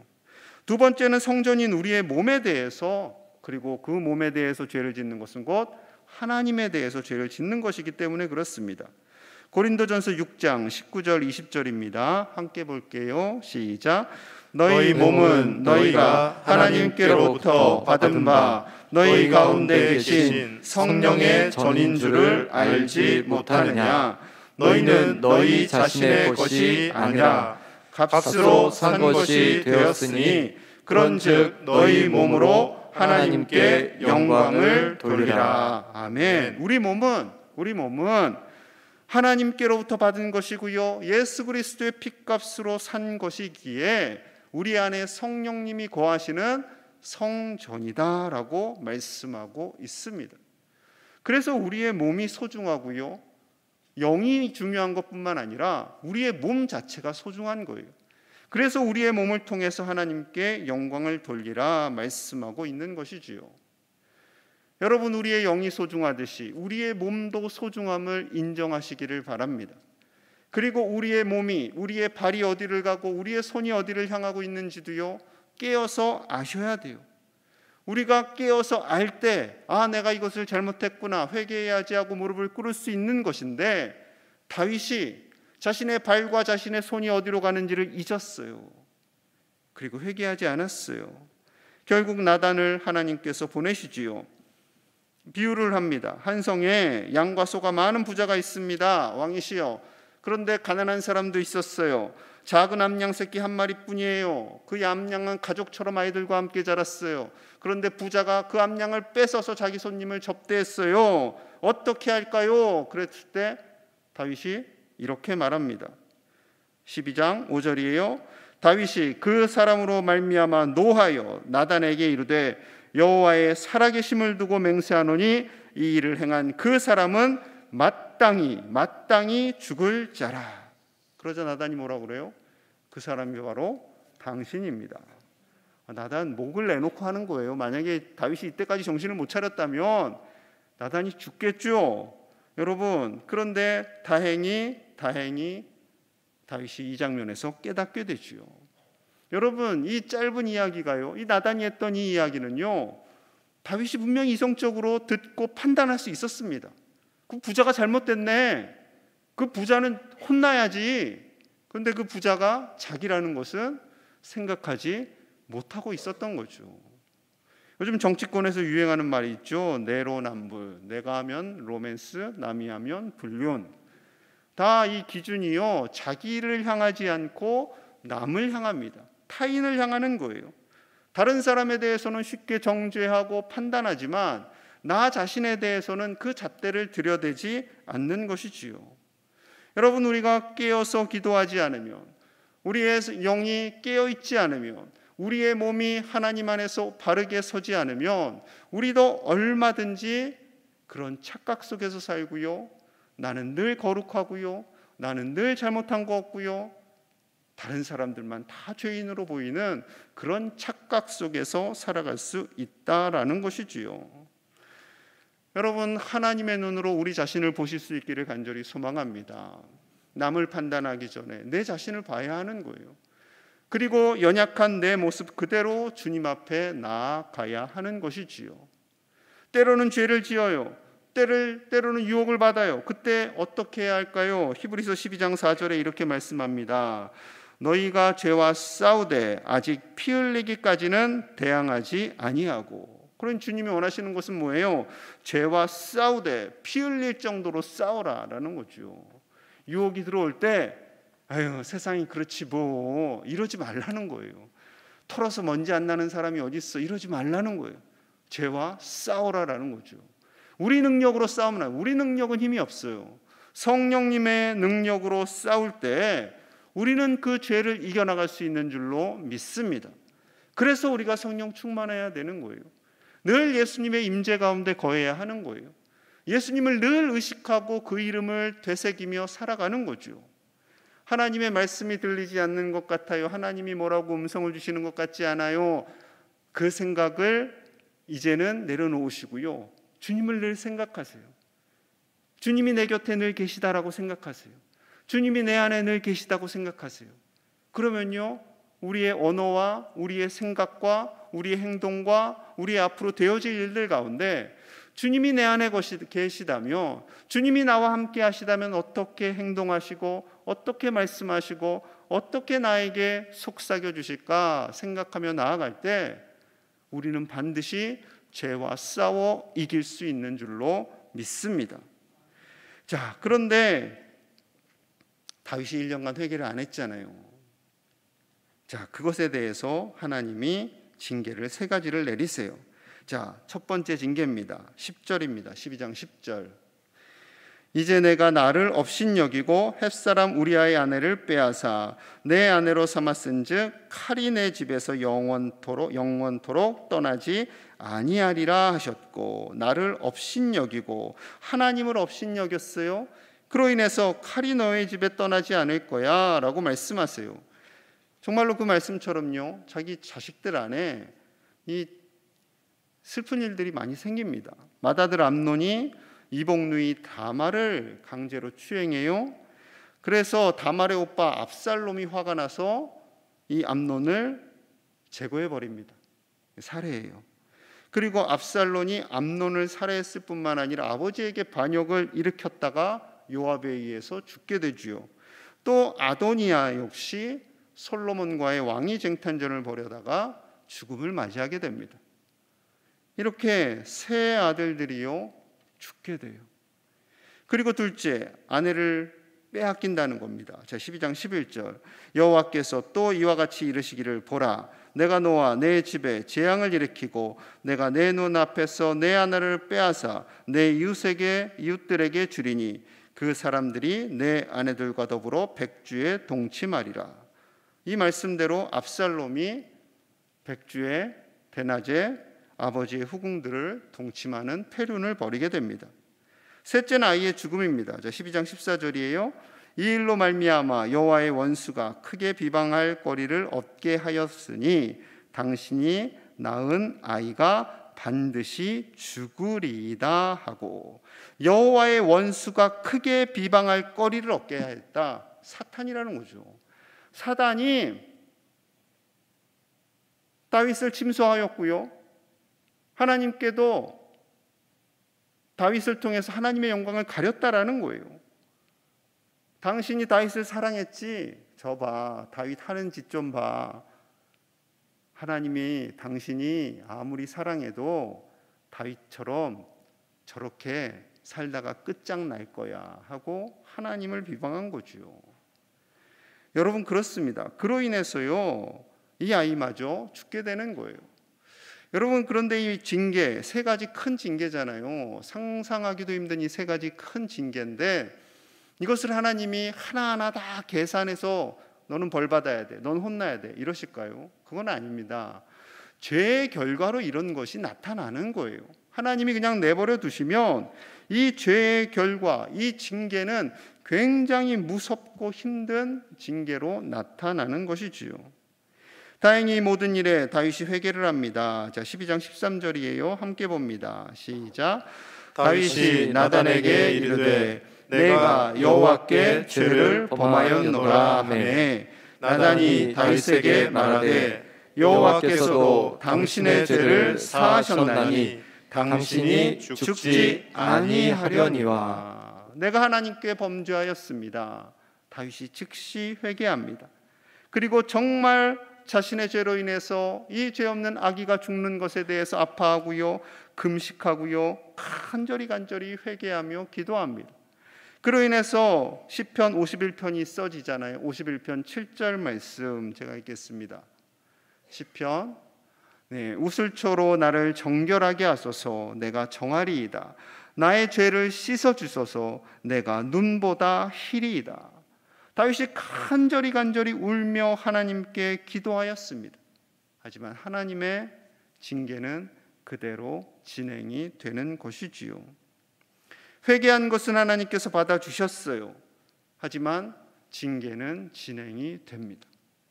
두 번째는 성전인 우리의 몸에 대해서, 그리고 그 몸에 대해서 죄를 짓는 것은 곧 하나님에 대해서 죄를 짓는 것이기 때문에 그렇습니다. 고린도전서 6장 19절 20절입니다. 함께 볼게요. 시작. 너희 몸은 너희가 하나님께로부터 받은 바 너희 가운데 계신 성령의 전인 줄을 알지 못하느냐. 너희는 너희 자신의 것이 아니라 값으로 산 것이 되었으니 그런즉 너희 몸으로 하나님께 영광을 돌리라. 아멘. 우리 몸은 하나님께로부터 받은 것이고요, 예수 그리스도의 핏값으로 산 것이기에 우리 안에 성령님이 거하시는 성전이다라고 말씀하고 있습니다. 그래서 우리의 몸이 소중하고요, 영이 중요한 것뿐만 아니라 우리의 몸 자체가 소중한 거예요. 그래서 우리의 몸을 통해서 하나님께 영광을 돌리라 말씀하고 있는 것이지요. 여러분, 우리의 영이 소중하듯이 우리의 몸도 소중함을 인정하시기를 바랍니다. 그리고 우리의 몸이, 우리의 발이 어디를 가고 우리의 손이 어디를 향하고 있는지도요, 깨어서 아셔야 돼요. 우리가 깨어서 알 때, 내가 이것을 잘못했구나, 회개해야지 하고 무릎을 꿇을 수 있는 것인데, 다윗이 자신의 발과 자신의 손이 어디로 가는지를 잊었어요. 그리고 회개하지 않았어요. 결국 나단을 하나님께서 보내시지요. 비유를 합니다. 한 성에 양과 소가 많은 부자가 있습니다. 왕이시여. 그런데 가난한 사람도 있었어요. 작은 암양 새끼 한 마리뿐이에요. 그 암양은 가족처럼 아이들과 함께 자랐어요. 그런데 부자가 그 암양을 뺏어서 자기 손님을 접대했어요. 어떻게 할까요? 그랬을 때 다윗이 이렇게 말합니다. 12장 5절이에요. 다윗이 그 사람으로 말미암아 노하여 나단에게 이르되 여호와의 살아계심을 두고 맹세하노니 이 일을 행한 그 사람은 마땅히 죽을 자라. 그러자 나단이 뭐라고 그래요? 그 사람이 바로 당신입니다. 나단 목을 내놓고 하는 거예요. 만약에 다윗이 이때까지 정신을 못 차렸다면 나단이 죽겠죠. 여러분, 그런데 다행히 다윗이 이 장면에서 깨닫게 되지요. 여러분, 이 짧은 이야기가요, 이 나단이 했던 이 이야기는요, 다윗이 분명히 이성적으로 듣고 판단할 수 있었습니다. 그 부자가 잘못됐네, 그 부자는 혼나야지. 그런데 그 부자가 자기라는 것은 생각하지 못하고 있었던 거죠. 요즘 정치권에서 유행하는 말이 있죠. 내로남불. 내가 하면 로맨스, 남이 하면 불륜. 다 이 기준이요, 자기를 향하지 않고 남을 향합니다. 타인을 향하는 거예요. 다른 사람에 대해서는 쉽게 정죄하고 판단하지만 나 자신에 대해서는 그 잣대를 들여대지 않는 것이지요. 여러분, 우리가 깨어서 기도하지 않으면, 우리의 영이 깨어있지 않으면, 우리의 몸이 하나님 안에서 바르게 서지 않으면 우리도 얼마든지 그런 착각 속에서 살고요, 나는 늘 거룩하고요, 나는 늘 잘못한 거 없고요, 다른 사람들만 다 죄인으로 보이는 그런 착각 속에서 살아갈 수 있다라는 것이지요. 여러분, 하나님의 눈으로 우리 자신을 보실 수 있기를 간절히 소망합니다. 남을 판단하기 전에 내 자신을 봐야 하는 거예요. 그리고 연약한 내 모습 그대로 주님 앞에 나아가야 하는 것이지요. 때로는 죄를 지어요. 때로는 유혹을 받아요. 그때 어떻게 해야 할까요? 히브리서 12장 4절에 이렇게 말씀합니다. 너희가 죄와 싸우되 아직 피 흘리기까지는 대항하지 아니하고. 그런 주님이 원하시는 것은 뭐예요? 죄와 싸우되 피 흘릴 정도로 싸우라라는 거죠. 유혹이 들어올 때 아유, 세상이 그렇지 뭐, 이러지 말라는 거예요. 털어서 먼지 안 나는 사람이 어디 있어, 이러지 말라는 거예요. 죄와 싸우라라는 거죠. 우리 능력으로 싸우면 안 돼요. 우리 능력은 힘이 없어요. 성령님의 능력으로 싸울 때 우리는 그 죄를 이겨나갈 수 있는 줄로 믿습니다. 그래서 우리가 성령 충만해야 되는 거예요. 늘 예수님의 임재 가운데 거해야 하는 거예요. 예수님을 늘 의식하고 그 이름을 되새기며 살아가는 거죠. 하나님의 말씀이 들리지 않는 것 같아요. 하나님이 뭐라고 음성을 주시는 것 같지 않아요. 그 생각을 이제는 내려놓으시고요, 주님을 늘 생각하세요. 주님이 내 곁에 늘 계시다라고 생각하세요. 주님이 내 안에 늘 계시다고 생각하세요. 그러면요, 우리의 언어와 우리의 생각과 우리의 행동과 우리의 앞으로 되어질 일들 가운데 주님이 내 안에 계시다면, 주님이 나와 함께 하시다면 어떻게 행동하시고 어떻게 말씀하시고 어떻게 나에게 속삭여 주실까 생각하며 나아갈 때 우리는 반드시 죄와 싸워 이길 수 있는 줄로 믿습니다. 자, 그런데 다윗이 1년간 회개를 안 했잖아요. 자, 그것에 대해서 하나님이 징계를 3가지를 내리세요. 자, 첫 번째 징계입니다. 10절입니다. 12장 10절. 이제 내가 나를 업신여기고 햇사람 우리아의 아내를 빼앗아 내 아내로 삼았은즉 칼이 내 집에서 영원토록 떠나지 아니하리라 하셨고, 나를 업신여기고, 하나님을 업신여겼어요. 그로 인해서 칼이 너의 집에 떠나지 않을 거야 라고 말씀하세요. 정말로 그 말씀처럼요, 자기 자식들 안에 이 슬픈 일들이 많이 생깁니다. 맏아들 암논이 이복누이 다말을 강제로 추행해요. 그래서 다말의 오빠 압살롬이 화가 나서 이 암논을 제거해버립니다. 살해해요. 그리고 압살롬이 암논을 살해했을 뿐만 아니라 아버지에게 반역을 일으켰다가 요압에 의해서 죽게 되지요. 또 아도니아 역시 솔로몬과의 왕위 쟁탈전을 벌여다가 죽음을 맞이하게 됩니다. 이렇게 3 아들들이요 죽게 돼요. 그리고 둘째, 아내를 빼앗긴다는 겁니다. 자, 12장 11절. 여호와께서 또 이와 같이 이르시기를, 보라, 내가 너와 내 집에 재앙을 일으키고 내가 내 눈앞에서 내 아내를 빼앗아 내 이웃들에게 주리니 그 사람들이 내 아내들과 더불어 백주에 동침하리라. 이 말씀대로 압살롬이 백주에 대낮에 아버지의 후궁들을 동침하는 패륜을 벌이게 됩니다. 셋째는 아이의 죽음입니다. 12장 14절이에요. 이 일로 말미암아 여호와의 원수가 크게 비방할 거리를 얻게 하였으니 당신이 낳은 아이가 반드시 죽으리이다 하고, 여호와의 원수가 크게 비방할 거리를 얻게 하였다. 사탄이라는 거죠. 사단이 다윗을 침소하였고요, 하나님께도 다윗을 통해서 하나님의 영광을 가렸다라는 거예요. 당신이 다윗을 사랑했지? 저 봐, 다윗 하는 짓 좀 봐. 하나님이 당신이 아무리 사랑해도 다윗처럼 저렇게 살다가 끝장날 거야 하고 하나님을 비방한 거죠. 여러분, 그렇습니다. 그로 인해서요, 이 아이마저 죽게 되는 거예요. 여러분, 그런데 이 징계, 세 가지 큰 징계잖아요. 상상하기도 힘든 이 세 가지 큰 징계인데, 이것을 하나님이 하나하나 다 계산해서 너는 벌 받아야 돼, 넌 혼나야 돼, 이러실까요? 그건 아닙니다. 죄의 결과로 이런 것이 나타나는 거예요. 하나님이 그냥 내버려 두시면 이 죄의 결과, 이 징계는 굉장히 무섭고 힘든 징계로 나타나는 것이지요. 다행히 이 모든 일에 다윗이 회개를 합니다. 자, 12장 13절이에요. 함께 봅니다. 시작. 다윗이 나단에게 이르되 내가 여호와께 죄를 범하였노라 하매 나단이 다윗에게 말하되 여호와께서도 당신의 죄를 사하셨나니 당신이 죽지 아니하려니와. 내가 하나님께 범죄하였습니다. 다윗이 즉시 회개합니다. 그리고 정말 자신의 죄로 인해서 이 죄 없는 아기가 죽는 것에 대해서 아파하고요, 금식하고요, 간절히 회개하며 기도합니다. 그로 인해서 시편 51편이 써지잖아요. 51편 7절 말씀 제가 읽겠습니다. 시편, 우슬초로 나를 정결하게 하소서. 내가 정하리이다. 나의 죄를 씻어주소서. 내가 눈보다 희리이다. 다윗이 간절히 울며 하나님께 기도하였습니다. 하지만 하나님의 징계는 그대로 진행이 되는 것이지요. 회개한 것은 하나님께서 받아주셨어요. 하지만 징계는 진행이 됩니다.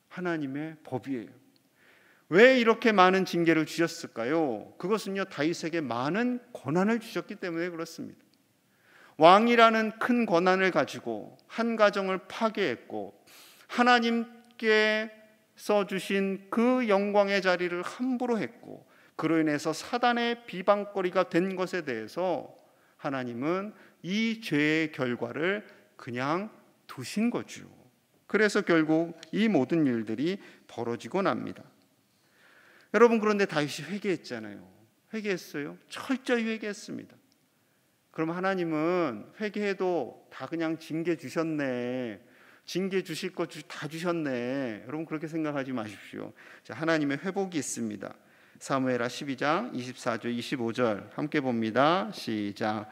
하나님의 법이에요. 왜 이렇게 많은 징계를 주셨을까요? 그것은요, 다윗에게 많은 권한을 주셨기 때문에 그렇습니다. 왕이라는 큰 권한을 가지고 한 가정을 파괴했고 하나님께서 주신 그 영광의 자리를 함부로 했고 그로 인해서 사단의 비방거리가 된 것에 대해서 하나님은 이 죄의 결과를 그냥 두신 거죠. 그래서 결국 이 모든 일들이 벌어지고 납니다. 여러분, 그런데 다윗이 회개했잖아요. 회개했어요? 철저히 회개했습니다. 그럼 하나님은 회개해도 다 그냥 징계 주셨네, 징계 주실 것 다 주셨네, 여러분 그렇게 생각하지 마십시오. 자, 하나님의 회복이 있습니다. 사무엘하 12장 24절 25절 함께 봅니다. 시작.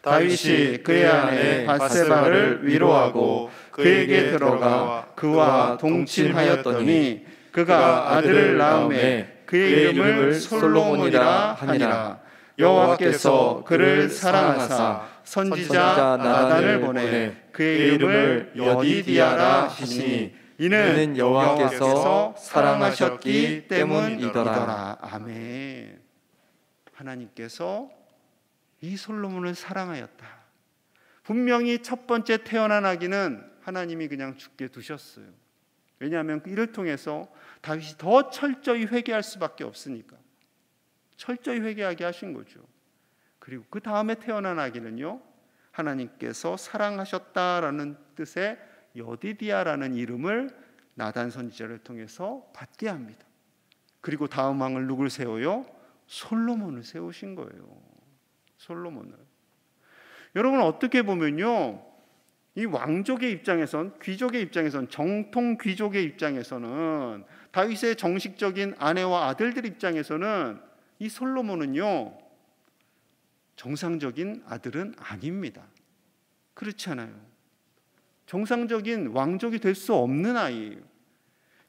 다윗이 그의 아내 밧세바를 위로하고 그에게 들어가 그와 동침하였더니 그가 아들을 낳음에 그의 이름을 솔로몬이라 하니라. 여호와께서 그를 사랑하사 선지자 나단을 보내 그의 이름을 여디디아라 하시니 이는 여호와께서 사랑하셨기 때문이더라. 아멘. 하나님께서 이 솔로몬을 사랑하였다. 분명히 첫 번째 태어난 아기는 하나님이 그냥 죽게 두셨어요. 왜냐하면 이를 통해서 다윗이 더 철저히 회개할 수밖에 없으니까 철저히 회개하게 하신 거죠. 그리고 그 다음에 태어난 아기는요, 하나님께서 사랑하셨다라는 뜻의 여디디아라는 이름을 나단 선지자를 통해서 받게 합니다. 그리고 다음 왕을 누굴 세워요? 솔로몬을 세우신 거예요. 솔로몬을. 여러분, 어떻게 보면요, 이 왕족의 입장에선, 귀족의 입장에선, 정통 귀족의 입장에서는, 다윗의 정식적인 아내와 아들들 입장에서는 이 솔로몬은요, 정상적인 아들은 아닙니다. 그렇지 않아요. 정상적인 왕족이 될 수 없는 아이예요.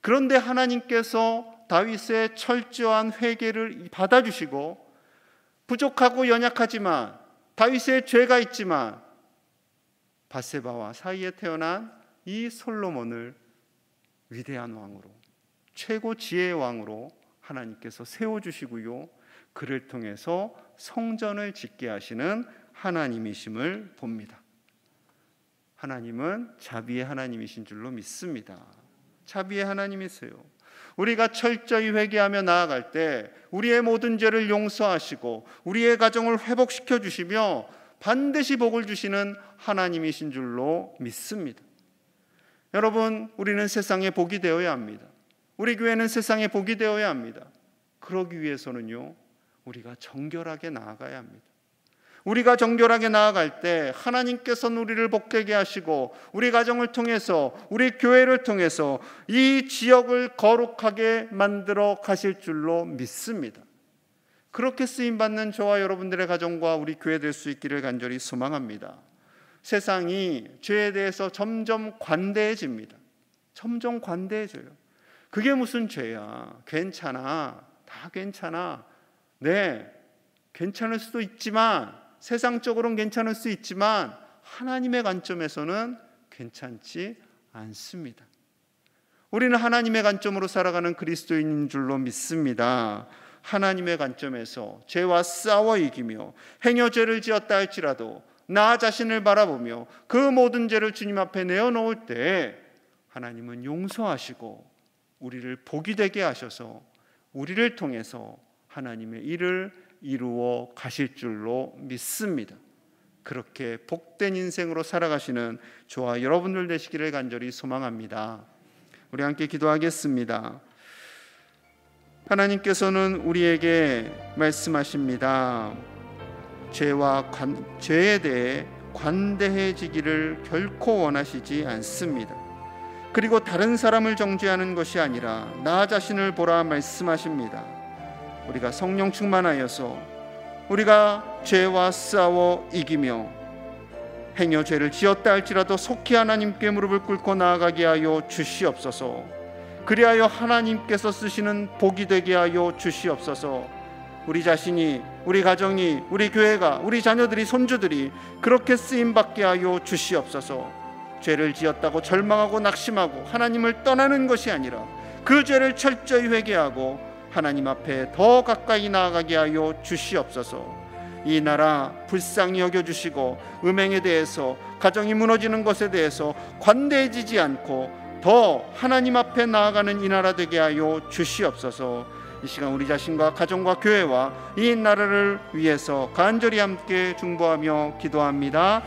그런데 하나님께서 다윗의 철저한 회개를 받아주시고 부족하고 연약하지만 다윗의 죄가 있지만 밧세바와 사이에 태어난 이 솔로몬을 위대한 왕으로, 최고 지혜의 왕으로 하나님께서 세워주시고요, 그를 통해서 성전을 짓게 하시는 하나님이심을 봅니다. 하나님은 자비의 하나님이신 줄로 믿습니다. 자비의 하나님이세요. 우리가 철저히 회개하며 나아갈 때 우리의 모든 죄를 용서하시고 우리의 가정을 회복시켜 주시며 반드시 복을 주시는 하나님이신 줄로 믿습니다. 여러분, 우리는 세상에 복이 되어야 합니다. 우리 교회는 세상에 복이 되어야 합니다. 그러기 위해서는요, 우리가 정결하게 나아가야 합니다. 우리가 정결하게 나아갈 때 하나님께서는 우리를 복되게 하시고 우리 가정을 통해서, 우리 교회를 통해서 이 지역을 거룩하게 만들어 가실 줄로 믿습니다. 그렇게 쓰임받는 저와 여러분들의 가정과 우리 교회 될 수 있기를 간절히 소망합니다. 세상이 죄에 대해서 점점 관대해집니다. 점점 관대해져요. 그게 무슨 죄야? 괜찮아. 다 괜찮아. 네, 괜찮을 수도 있지만, 세상적으로는 괜찮을 수 있지만 하나님의 관점에서는 괜찮지 않습니다. 우리는 하나님의 관점으로 살아가는 그리스도인인 줄로 믿습니다. 하나님의 관점에서 죄와 싸워 이기며 행여 죄를 지었다 할지라도 나 자신을 바라보며 그 모든 죄를 주님 앞에 내어놓을 때 하나님은 용서하시고 우리를 복이 되게 하셔서 우리를 통해서 하나님의 일을 이루어 가실 줄로 믿습니다. 그렇게 복된 인생으로 살아가시는 저와 여러분들 되시기를 간절히 소망합니다. 우리 함께 기도하겠습니다. 하나님께서는 우리에게 말씀하십니다. 죄에 대해 관대해지기를 결코 원하시지 않습니다. 그리고 다른 사람을 정죄하는 것이 아니라 나 자신을 보라 말씀하십니다. 우리가 성령 충만하여서 우리가 죄와 싸워 이기며 행여 죄를 지었다 할지라도 속히 하나님께 무릎을 꿇고 나아가게 하여 주시옵소서. 그리하여 하나님께서 쓰시는 복이 되게 하여 주시옵소서. 우리 자신이, 우리 가정이, 우리 교회가, 우리 자녀들이, 손주들이 그렇게 쓰임받게 하여 주시옵소서. 죄를 지었다고 절망하고 낙심하고 하나님을 떠나는 것이 아니라 그 죄를 철저히 회개하고 하나님 앞에 더 가까이 나아가게 하여 주시옵소서. 이 나라 불쌍히 여겨주시고 음행에 대해서, 가정이 무너지는 것에 대해서 관대해지지 않고 더 하나님 앞에 나아가는 이 나라 되게 하여 주시옵소서. 이 시간 우리 자신과 가정과 교회와 이 나라를 위해서 간절히 함께 중보하며 기도합니다.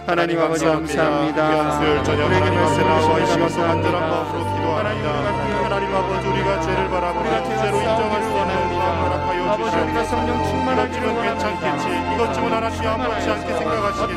하나님 아버지 감사합니다. 우리에게 말씀하시고 이 시간 간절한 마음으로 기도합니다. 하나님 아버지, 우리가 죄를 바라보고 죄로 인정할 수 있는 마음 허락하여 주시옵소서. 이것쯤은 괜찮겠지, 이것쯤은 하나님이 아무렇지 않게 생각하시겠지,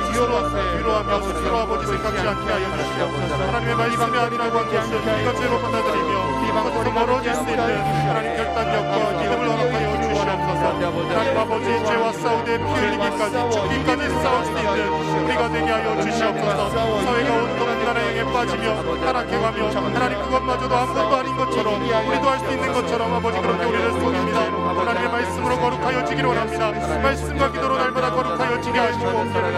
스스로 위로하며 스스로 아버지 생각지 않게 하여 주시옵소서. 하나님의 말씀이 아니라고 한 것은 우리가 죄로 받아들이며 이것으로 멀어질 수 있는 하나님 결단력과 믿음을 허락하여 주시옵소서. 하나님 아버지, 죄와 싸우되 피 흘리기까지 죽기까지 싸울 수 있는 우리가 되게 하여 주시옵소서. 사회가 온통 나라에게 빠지며 타락해가며 하나님 그것마저도 아무것도 아닌 것처럼 우리도 할 수 있는 것처럼 아버지 그렇게 우리를 속입니다. 하나님의 말씀으로 거룩하여 지기를 원합니다. 말씀과 기도로 날마다 거룩하여 지게 하시고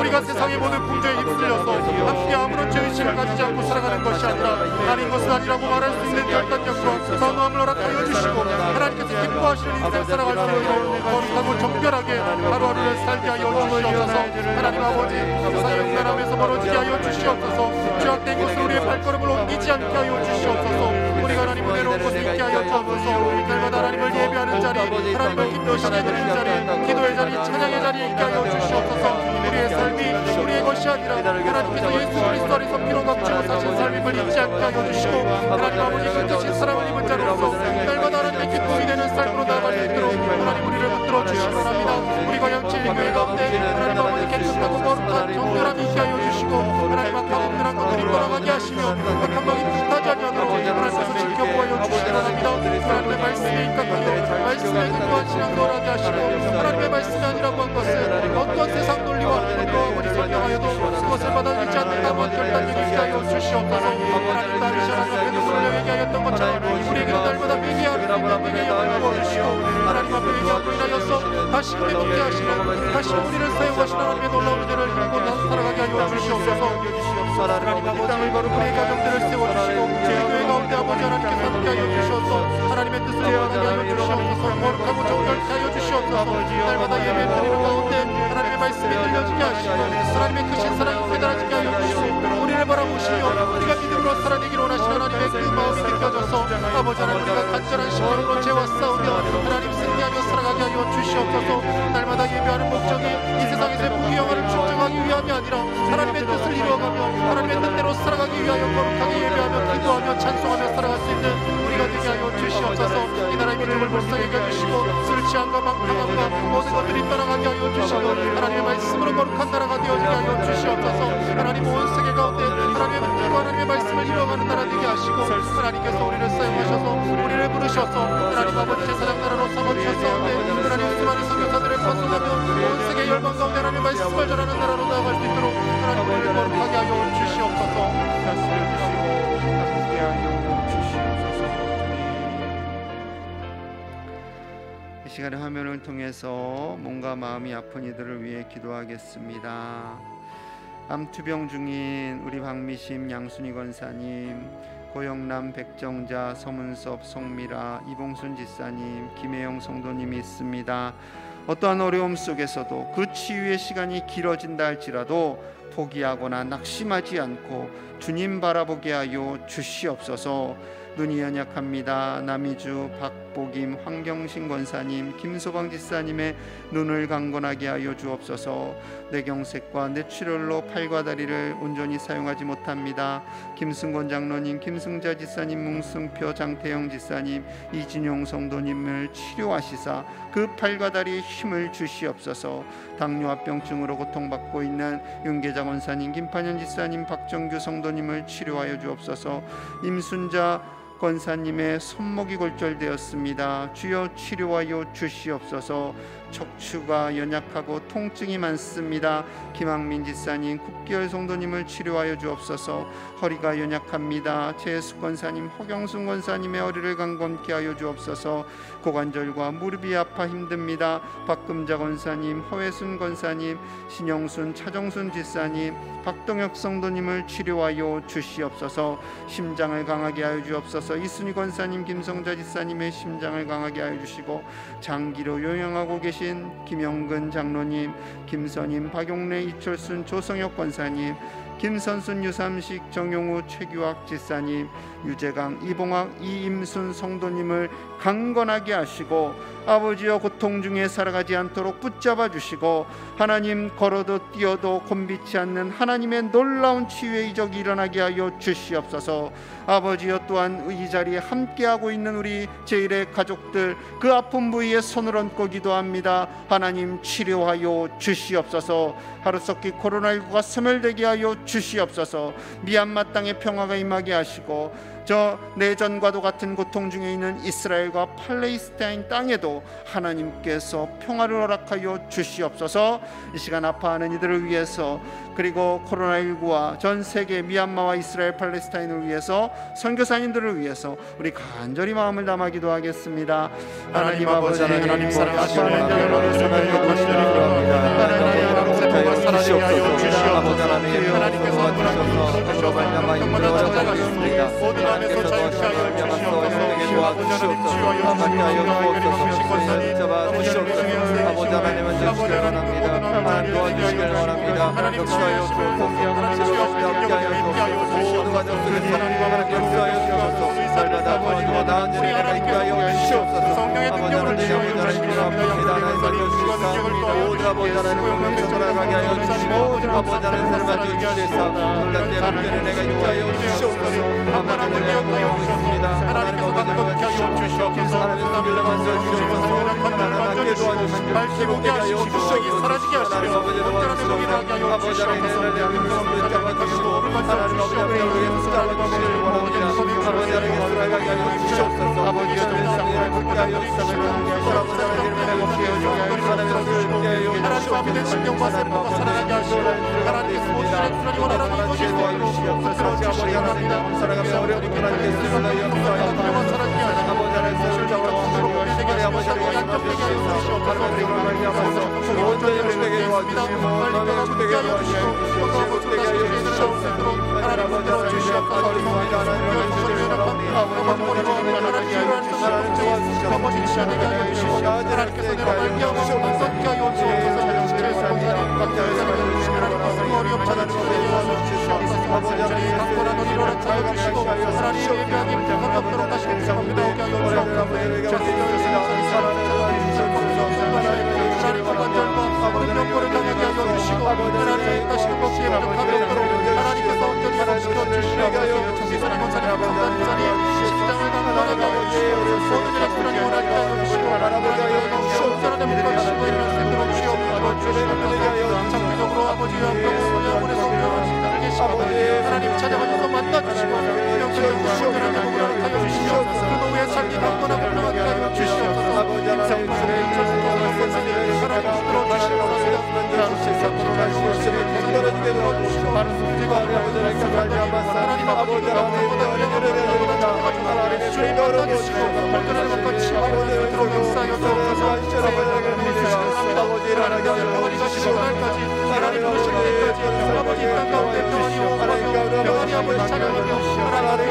우리가 세상의 모든 풍조에 휩쓸려서 함께 아무런 죄의식을 가지지 않고 살아가는 것이 아니라 아닌 것은 아니라고 말할 수 있는 결단력과 선함을 허락하여 주시고 하나님께서 기뻐하시는 인생 살아갈 수 있도록 거룩하고 정결하게 하루하루를 살게 하여 주시옵소서. 하나님 아버지, 세상의 음란함에서 멀어지게 하여 주시옵소서. 죄악된 것을 우리의 발걸음을 옮기지 않게 하여 주시옵소서. 우리가 하나님 은혜로운 곳에 있게 하여 주옵소서. 날마다 하나님을 예배하는 자리, 하나님을 기쁘시게 드리는 자리, 기도의 자리, 찬양의 자리에 있게 하여 주시옵소서. 우리의 삶이 우리의 것이 아니라 하나님께서 예수 그리스도 안에서 피로 감추고 사신 삶임을 잊지 않게 하여 주시고 하나님 아버지 그 뜻인 사랑을 입은 자로서 날마다 하나님의 기쁨이 되는 삶으로 나아갈 수 있도록 하나님 우리를 붙들어 주시기 바랍니다. 우리가 양치교회 가운데 하나님 아버지 깨끗하고 거룩한 정결함이 있게 하여 주시고 하나님 악하고 흔한 것들이 떠나가게 하시며 악한 마음이 불타지 아니하도록 하나님께서 지켜보아 주시기 바랍니다. 하나님의 말씀에 입각하여 말씀에 근거한 신앙도 하게 하시고 하나님의 말씀이 아니라고 한 것은 어떤 세상 논리와 어떤 아무리 설명하여도 그것을 받아들이지 않는다고 결단력이 있게 하여 주시옵소서. 하나님 다윗이 하나님 앞에 눈물을 회개하였던 것처럼 우리에게는 날마다 회개하는 영을 부어주시고 하나님 앞에 회개하고 인하여서 다시 우리 붙게 하시는, 다시 우리를 사용하시는 하나님의 놀라운 은혜를 입고 살아가게 하여 주시옵소서. 하나님 아버지, 땅을 거룩하게 가정들을 세워주시고 제 교회 가운데 아버지 하나님께서 함께 하여 주시옵소서. 하나님의 뜻을 원하게 하여 주시옵소서. 거룩하고 정결케 하여 주시옵소서. 날마다 예배 드리는 가운데 하나님의 말씀이 들려지게 하시고 하나님의 크신 사랑이 깨달아지게 하여 주시고 우리를 바라보시며 우리가 믿음으로 살아내기를 원하시는 하나님의 그 마음이 느껴져서 아버지 하나님 우리가 간절한 심령으로 죄와 싸우며 하나님 승리하며 살아가게 하여 주시옵소서. 날마다 예배하는 목적이 이 세상에서의 부귀 영화를 축적하기 위함이 아니라 하나님의 뜻을 이루어가며 하나님의 뜻대로 살아가기 위하여 거룩하게 예배하며 기도하며 찬송하며 살아갈 수 있는 우리가 가정을 불쌍하게 해주시고 술 취함과 방탕함과 모든 것들이 떠나가게 하여 주시고 하나님의 말씀으로 거룩한 나라가 되어지게 하여 주시옵소서. 하나님 온 세계 가운데 하나님의 말씀을 이루어가는 나라 되게 하시고 하나님께서 우리를 사용하셔서 우리를 부르셔서 하나님 아버지 제사장 나라로 삼아주셨사온데 하나님 수많은 선교사들을 거슬러며 온 세계 열방 가운데 하나님의 말씀을 전하는 나라로 나아갈 수 있도록 하나님 우리를 거룩하게 하여 주시옵소서. 다스려 주시고 다스리게 하여 주시옵소서. 이 시간에 화면을 통해서 몸과 마음이 아픈 이들을 위해 기도하겠습니다. 암투병 중인 우리 박미심 양순희 권사님, 고영남 백정자 서문섭 송미라 이봉순 지사님, 김혜영 성도님이 있습니다. 어떠한 어려움 속에서도 그 치유의 시간이 길어진다 할지라도 포기하거나 낙심하지 않고 주님 바라보게 하여 주시옵소서. 눈이 연약합니다. 남이주 박보김 황경신 권사님, 김소방 지사님의 눈을 강건하게 하여 주옵소서. 뇌경색과 뇌출혈로 팔과 다리를 온전히 사용하지 못합니다. 김승권 장로님, 김승자 지사님, 뭉승표 장태영 지사님, 이진용 성도님을 치료하시사 그 팔과 다리에 힘을 주시옵소서. 당뇨합병증으로 고통받고 있는 윤계자 권사님, 김판현 지사님, 박정규 성도님을 치료하여 주옵소서. 임순자 권사님의 손목이 골절되었습니다. 주여 치료하여 주시옵소서. 척추가 연약하고 통증이 많습니다. 김학민 지사님, 9개월 성도님을 치료하여 주옵소서. 허리가 연약합니다. 최수 권사님, 허경순 권사님의 허리를 강건케 하여 주옵소서. 고관절과 무릎이 아파 힘듭니다. 박금자 권사님, 허회순 권사님, 신영순, 차정순 지사님, 박동혁 성도님을 치료하여 주시옵소서. 심장을 강하게 하여 주옵소서. 이순희 권사님, 김성자 지사님의 심장을 강하게 하여 주시고 장기로 요양하고 계신 김영근 장로님, 김선임, 박용래, 이철순, 조성혁 권사님, 김선순, 유삼식, 정용우, 최규학 지사님, 유재강, 이봉학, 이임순 성도님을 강건하게 하시고 아버지여 고통 중에 살아가지 않도록 붙잡아 주시고 하나님 걸어도 뛰어도 곤비치 않는 하나님의 놀라운 치유의 이적이 일어나게 하여 주시옵소서. 아버지여 또한 이 자리에 함께하고 있는 우리 제1의 가족들 그 아픈 부위에 손을 얹고 기도합니다. 하나님 치료하여 주시옵소서. 하루속히 코로나19가 소멸되게 하여 주시옵소서. 미얀마 땅에 평화가 임하게 하시고 저 내전과도 같은 고통 중에 있는 이스라엘과 팔레스타인 땅에도 하나님께서 평화를 허락하여 주시옵소서. 이 시간 아파하는 이들을 위해서 그리고 코로나19와 전 세계 미얀마와 이스라엘 팔레스타인을 위해서 선교사님들을 위해서 우리 간절히 마음을 담아 기도하겠습니다. 하나님 아버지, 하나님 사랑하시는 여러분을 사랑합니다. 하나님 사랑하게 하여 주시옵소서. 하나님께서 하나님께서 평마다 찾아가시옵소서. 모든 안에서 자유케 하여 주시옵소서. 아버지 하나님 치유하여 아버지 하나님은 주시길 원합니다. 하나님 도와주시길 원합니다. 하나님 치유하여 주옵소서. 하나님 치유하여 주옵소서. 모든 가정 속에서 하나님 역사하여 주옵소서. 날마다 도와주고 나은 일을 하게 하여 주시옵소서. 성령의 능력을 주시옵소서. 모든 아버지 하나님 공격을 돌아가게 하여 주시고 아버지 하나님 삶아 주시옵소서. 놀랍게 붙드는 내가 있하여 주시옵소서. 하나님을 기억하여 주십니다. 하나님께서 강건케 하여 주시옵소서. 하나님의 성길을 만져 주시옵소서. 하나님께 도와주시고 밝히게 하여 주시옵소서. 사라지게 하시며 하나님 동일하게 하여 아버지 하나님의 주시옵소서. 잡아주시고 하나님 아버지 하나님의 붙잡아 주시길 원합니다. 아버지 하나님의 살아가게 하여 주시옵소서. 아버지의 세상을 굳게 하여 주시고 아버지 하나님의 행복케 하여 주시고 하나님의 뜻을 하여 하나님 아버지의 신경과 세포가 살아나게 하시고 하나님께서 모든 일에 원하는 이것이 되도록 아버지 하나님 살아가며 어려운 하나님께 쓰는 역사에 사라지게 하시고 아버지 하나님의 성장을 하시고 우리 아버지 하나님의 하나님께서 하나님을 말미암아서 온전히 회복되게 도와주시고 마음에 회복되게 도와주시고 회복되게 하여 주시옵소서. 하나님 아버지 하나님의 어리석은 하나님을 주시옵소서. 아버지 하나님의 하나님 도와주시옵소서. 하나님께서 내가 말미암아 선케 하여 주옵소서. 어렵지 않은 주시옵소서. 아버지 강건한 우리로 나타내 주시고 하나님의 예배하기 반갑도록 하시게 주옵니다. 하나님 관절과 능력고를 강하게 하여 주시고 하나님 다시 복귀에 가볍도록 하나님께서 온전히 회복시켜 주시옵소서. 이 사람 원사님 감사드리니 십장을 강건하게 하여 주시고 모든 일에 하나님 원하게 주여 병원으로 영혼의 성령을 달게 시고 하나님 찾아가셔서 만나주시고 영적인 구원을 회복을 하여 주시옵소서. 그 노예의 삶이 강건하고 평안하게 하여 주시옵소서. 임상부의 인천수로 하나님 붙들어 주시옵소서. 많은 문제가 하나님 아버지가 주님 만나주시고 발전하는 것과 치유하는 것으로 역사하여 주옵소서. 평안히 가시고 날까지 하나님 부르실 때까지 아버지 땅 가운데 평안이 오고 평안히 아버지 찬양하며 하나님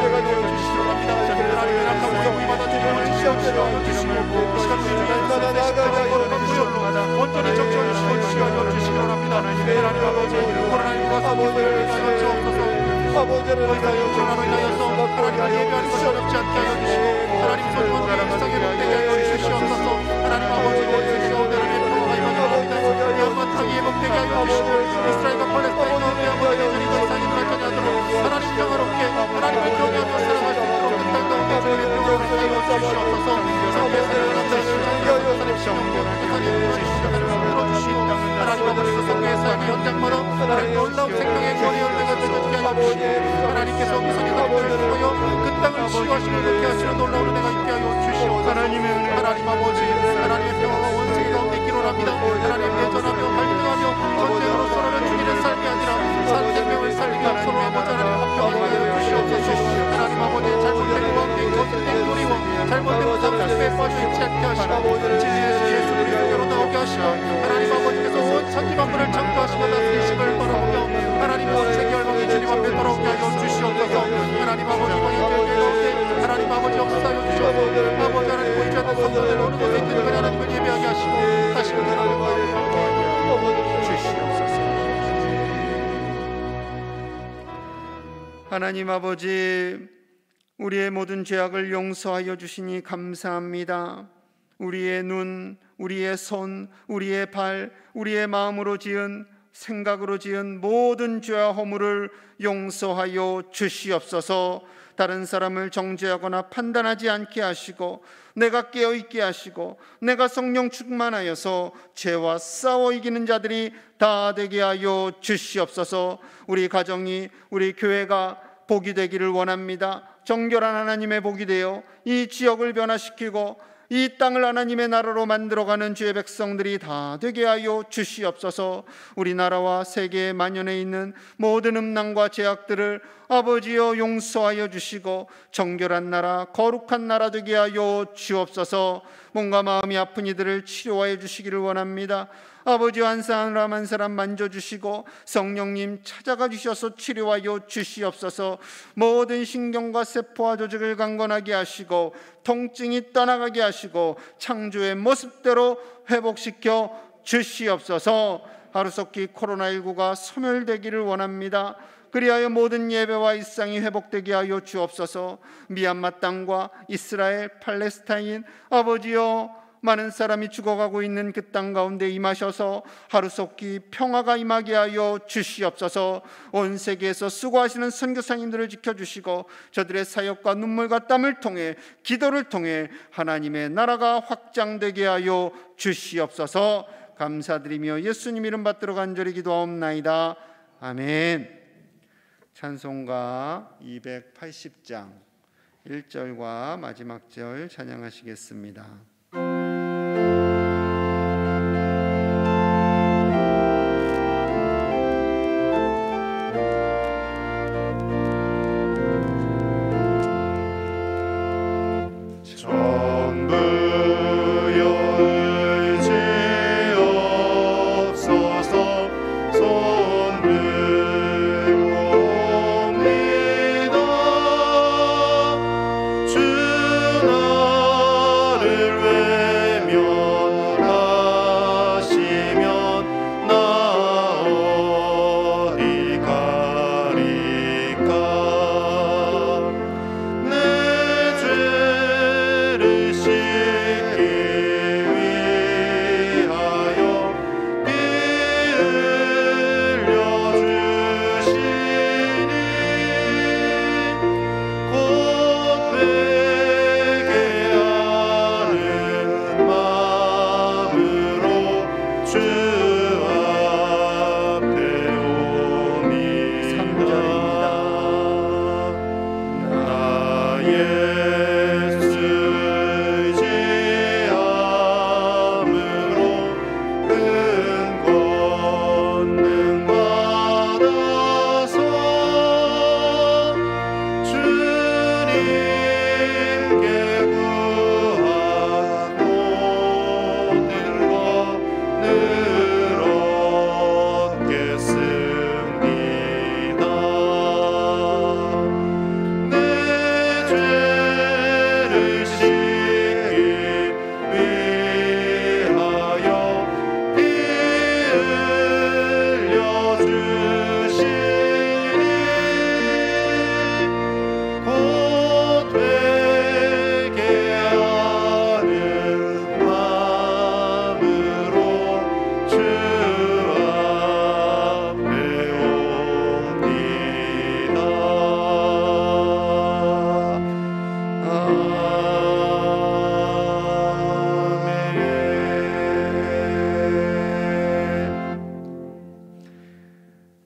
제가 되어주시옵니다. 하나님의 낙하고 우리 받아주시고 주시옵시고 시간 주시옵소서. 온전히 적셔주시고 주시옵시기 바랍니다. 하나님 아버지 코로나19가 성공을 위하여 주옵소서. 코로나로 인하여서 하나님을 예배하는 것이 어렵지 않게 하여 주시고 하나님 소중한 나라 일상에 복되게 하여 주시옵소서. 하나님 아버지 원수의 가운데 평화가 임하옵니다. 영원 땅이 회복되게 하여 주시고 이스라엘과 팔레스타인 가운데 아버지 여전히 더 이상 일어나지 않도록 하나님 평화롭게 하나님을 경외하며 살아갈 수 있도록 그 땅 가운데 주님의 평화를 하여 주시옵소서. 성경의 사랑을 하나님 하나님 아버지 그 성경의 삶의 현장마다 하나님 놀라운 생명의 거리 열매가 맺어지게 하여 주시고 하나님께서 그 성경을 보여 그 땅을 치유하시고 그렇게 하시는 놀라운 은혜가 있게 하여 주시옵소서. 하나님 아버지 하나님의 평화가 원세계 가운데 기록합니다. 하나님 대전하며 갈등하며 전쟁으로 서로를 죽이는 삶이 아니라 산 생명을 살리며 서로 아버지 하나님 합평하게 하여 주시옵소서. 하나님 아버지 잘못된 왕비 거짓된 도리와 잘못된 사람들에 빠져있지 않게 하시고 진리의 예수 그리스도로 나오게 하시고 하나님 아버지께서 온 천지 만물을 창조하시고 다스리심을 바라보며 하나님 온 세계 열방이 주님 앞에 돌아오게 하여 주시옵소서. 하나님 아버지 왕의 교회 가운데 하나님 아버지 역사하여 주시옵소서. 아버지 하나님 보이지 않는 성도들 어느 곳에 있든지 하나님을 예배하게 하시고 다시 하나님과 주시옵소서. 하나님 아버지, 우리의 모든 죄악을 용서하여 주시니 감사합니다. 우리의 눈, 우리의 손, 우리의 발, 우리의 마음으로 지은 생각으로 지은 모든 죄와 허물을 용서하여 주시옵소서. 다른 사람을 정죄하거나 판단하지 않게 하시고 내가 깨어있게 하시고 내가 성령 충만하여서 죄와 싸워 이기는 자들이 다 되게 하여 주시옵소서. 우리 가정이, 우리 교회가 복이 되기를 원합니다. 정결한 하나님의 복이 되어 이 지역을 변화시키고 이 땅을 하나님의 나라로 만들어가는 주의 백성들이 다 되게 하여 주시옵소서. 우리나라와 세계에 만연해 있는 모든 음란과 죄악들을 아버지여 용서하여 주시고 정결한 나라, 거룩한 나라 되게 하여 주옵소서. 몸과 마음이 아픈 이들을 치료하여 주시기를 원합니다. 아버지 한 사람 한 사람 만져주시고 성령님 찾아가 주셔서 치료하여 주시옵소서. 모든 신경과 세포와 조직을 강건하게 하시고 통증이 떠나가게 하시고 창조의 모습대로 회복시켜 주시옵소서. 하루속히 코로나19가 소멸되기를 원합니다. 그리하여 모든 예배와 일상이 회복되게 하여 주옵소서. 미얀마 땅과 이스라엘, 팔레스타인 아버지여, 많은 사람이 죽어가고 있는 그 땅 가운데 임하셔서 하루속히 평화가 임하게 하여 주시옵소서. 온 세계에서 수고하시는 선교사님들을 지켜주시고 저들의 사역과 눈물과 땀을 통해 기도를 통해 하나님의 나라가 확장되게 하여 주시옵소서. 감사드리며 예수님 이름 받들어 간절히 기도하옵나이다. 아멘. 찬송가 280장 1절과 마지막 절 찬양하시겠습니다. 주 나를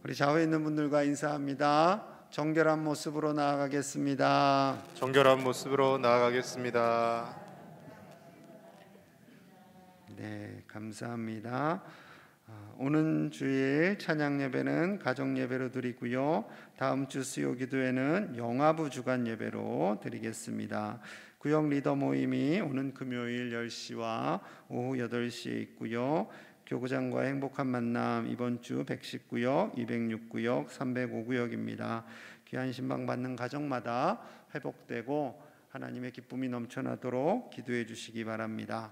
우리 좌우에 있는 분들과 인사합니다. 정결한 모습으로 나아가겠습니다. 정결한 모습으로 나아가겠습니다. 네, 감사합니다. 오는 주일 찬양 예배는 가정 예배로 드리고요. 다음 주 수요 기도회는 영화부 주간 예배로 드리겠습니다. 구역 리더 모임이 오는 금요일 10시와 오후 8시에 있고요. 교구장과 행복한 만남 이번 주 119역, 206구역, 305구역입니다. 귀한 신방 받는 가정마다 회복되고 하나님의 기쁨이 넘쳐나도록 기도해 주시기 바랍니다.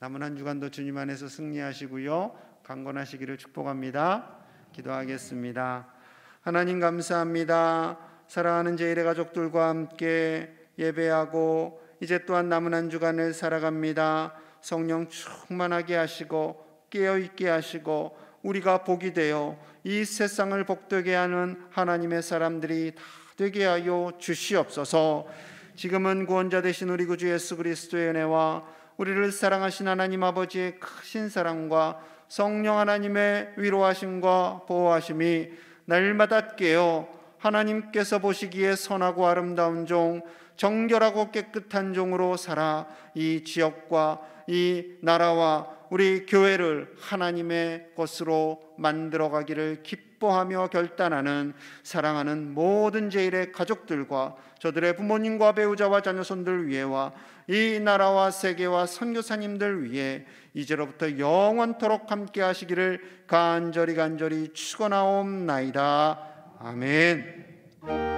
남은 한 주간도 주님 안에서 승리하시고요. 강건하시기를 축복합니다. 기도하겠습니다. 하나님 감사합니다. 사랑하는 제1의 가족들과 함께 예배하고 이제 또한 남은 한 주간을 살아갑니다. 성령 충만하게 하시고 깨어있게 하시고 우리가 복이 되어 이 세상을 복되게 하는 하나님의 사람들이 다 되게 하여 주시옵소서. 지금은 구원자 되신 우리 구주 예수 그리스도의 은혜와 우리를 사랑하신 하나님 아버지의 크신 사랑과 성령 하나님의 위로하심과 보호하심이 날마다 깨어 하나님께서 보시기에 선하고 아름다운 종, 정결하고 깨끗한 종으로 살아 이 지역과 이 나라와 우리 교회를 하나님의 것으로 만들어가기를 기뻐하며 결단하는 사랑하는 모든 제1의 가족들과 저들의 부모님과 배우자와 자녀손들 위에와 이 나라와 세계와 선교사님들 위해 이제로부터 영원토록 함께 하시기를 간절히 축원하옵나이다. 아멘.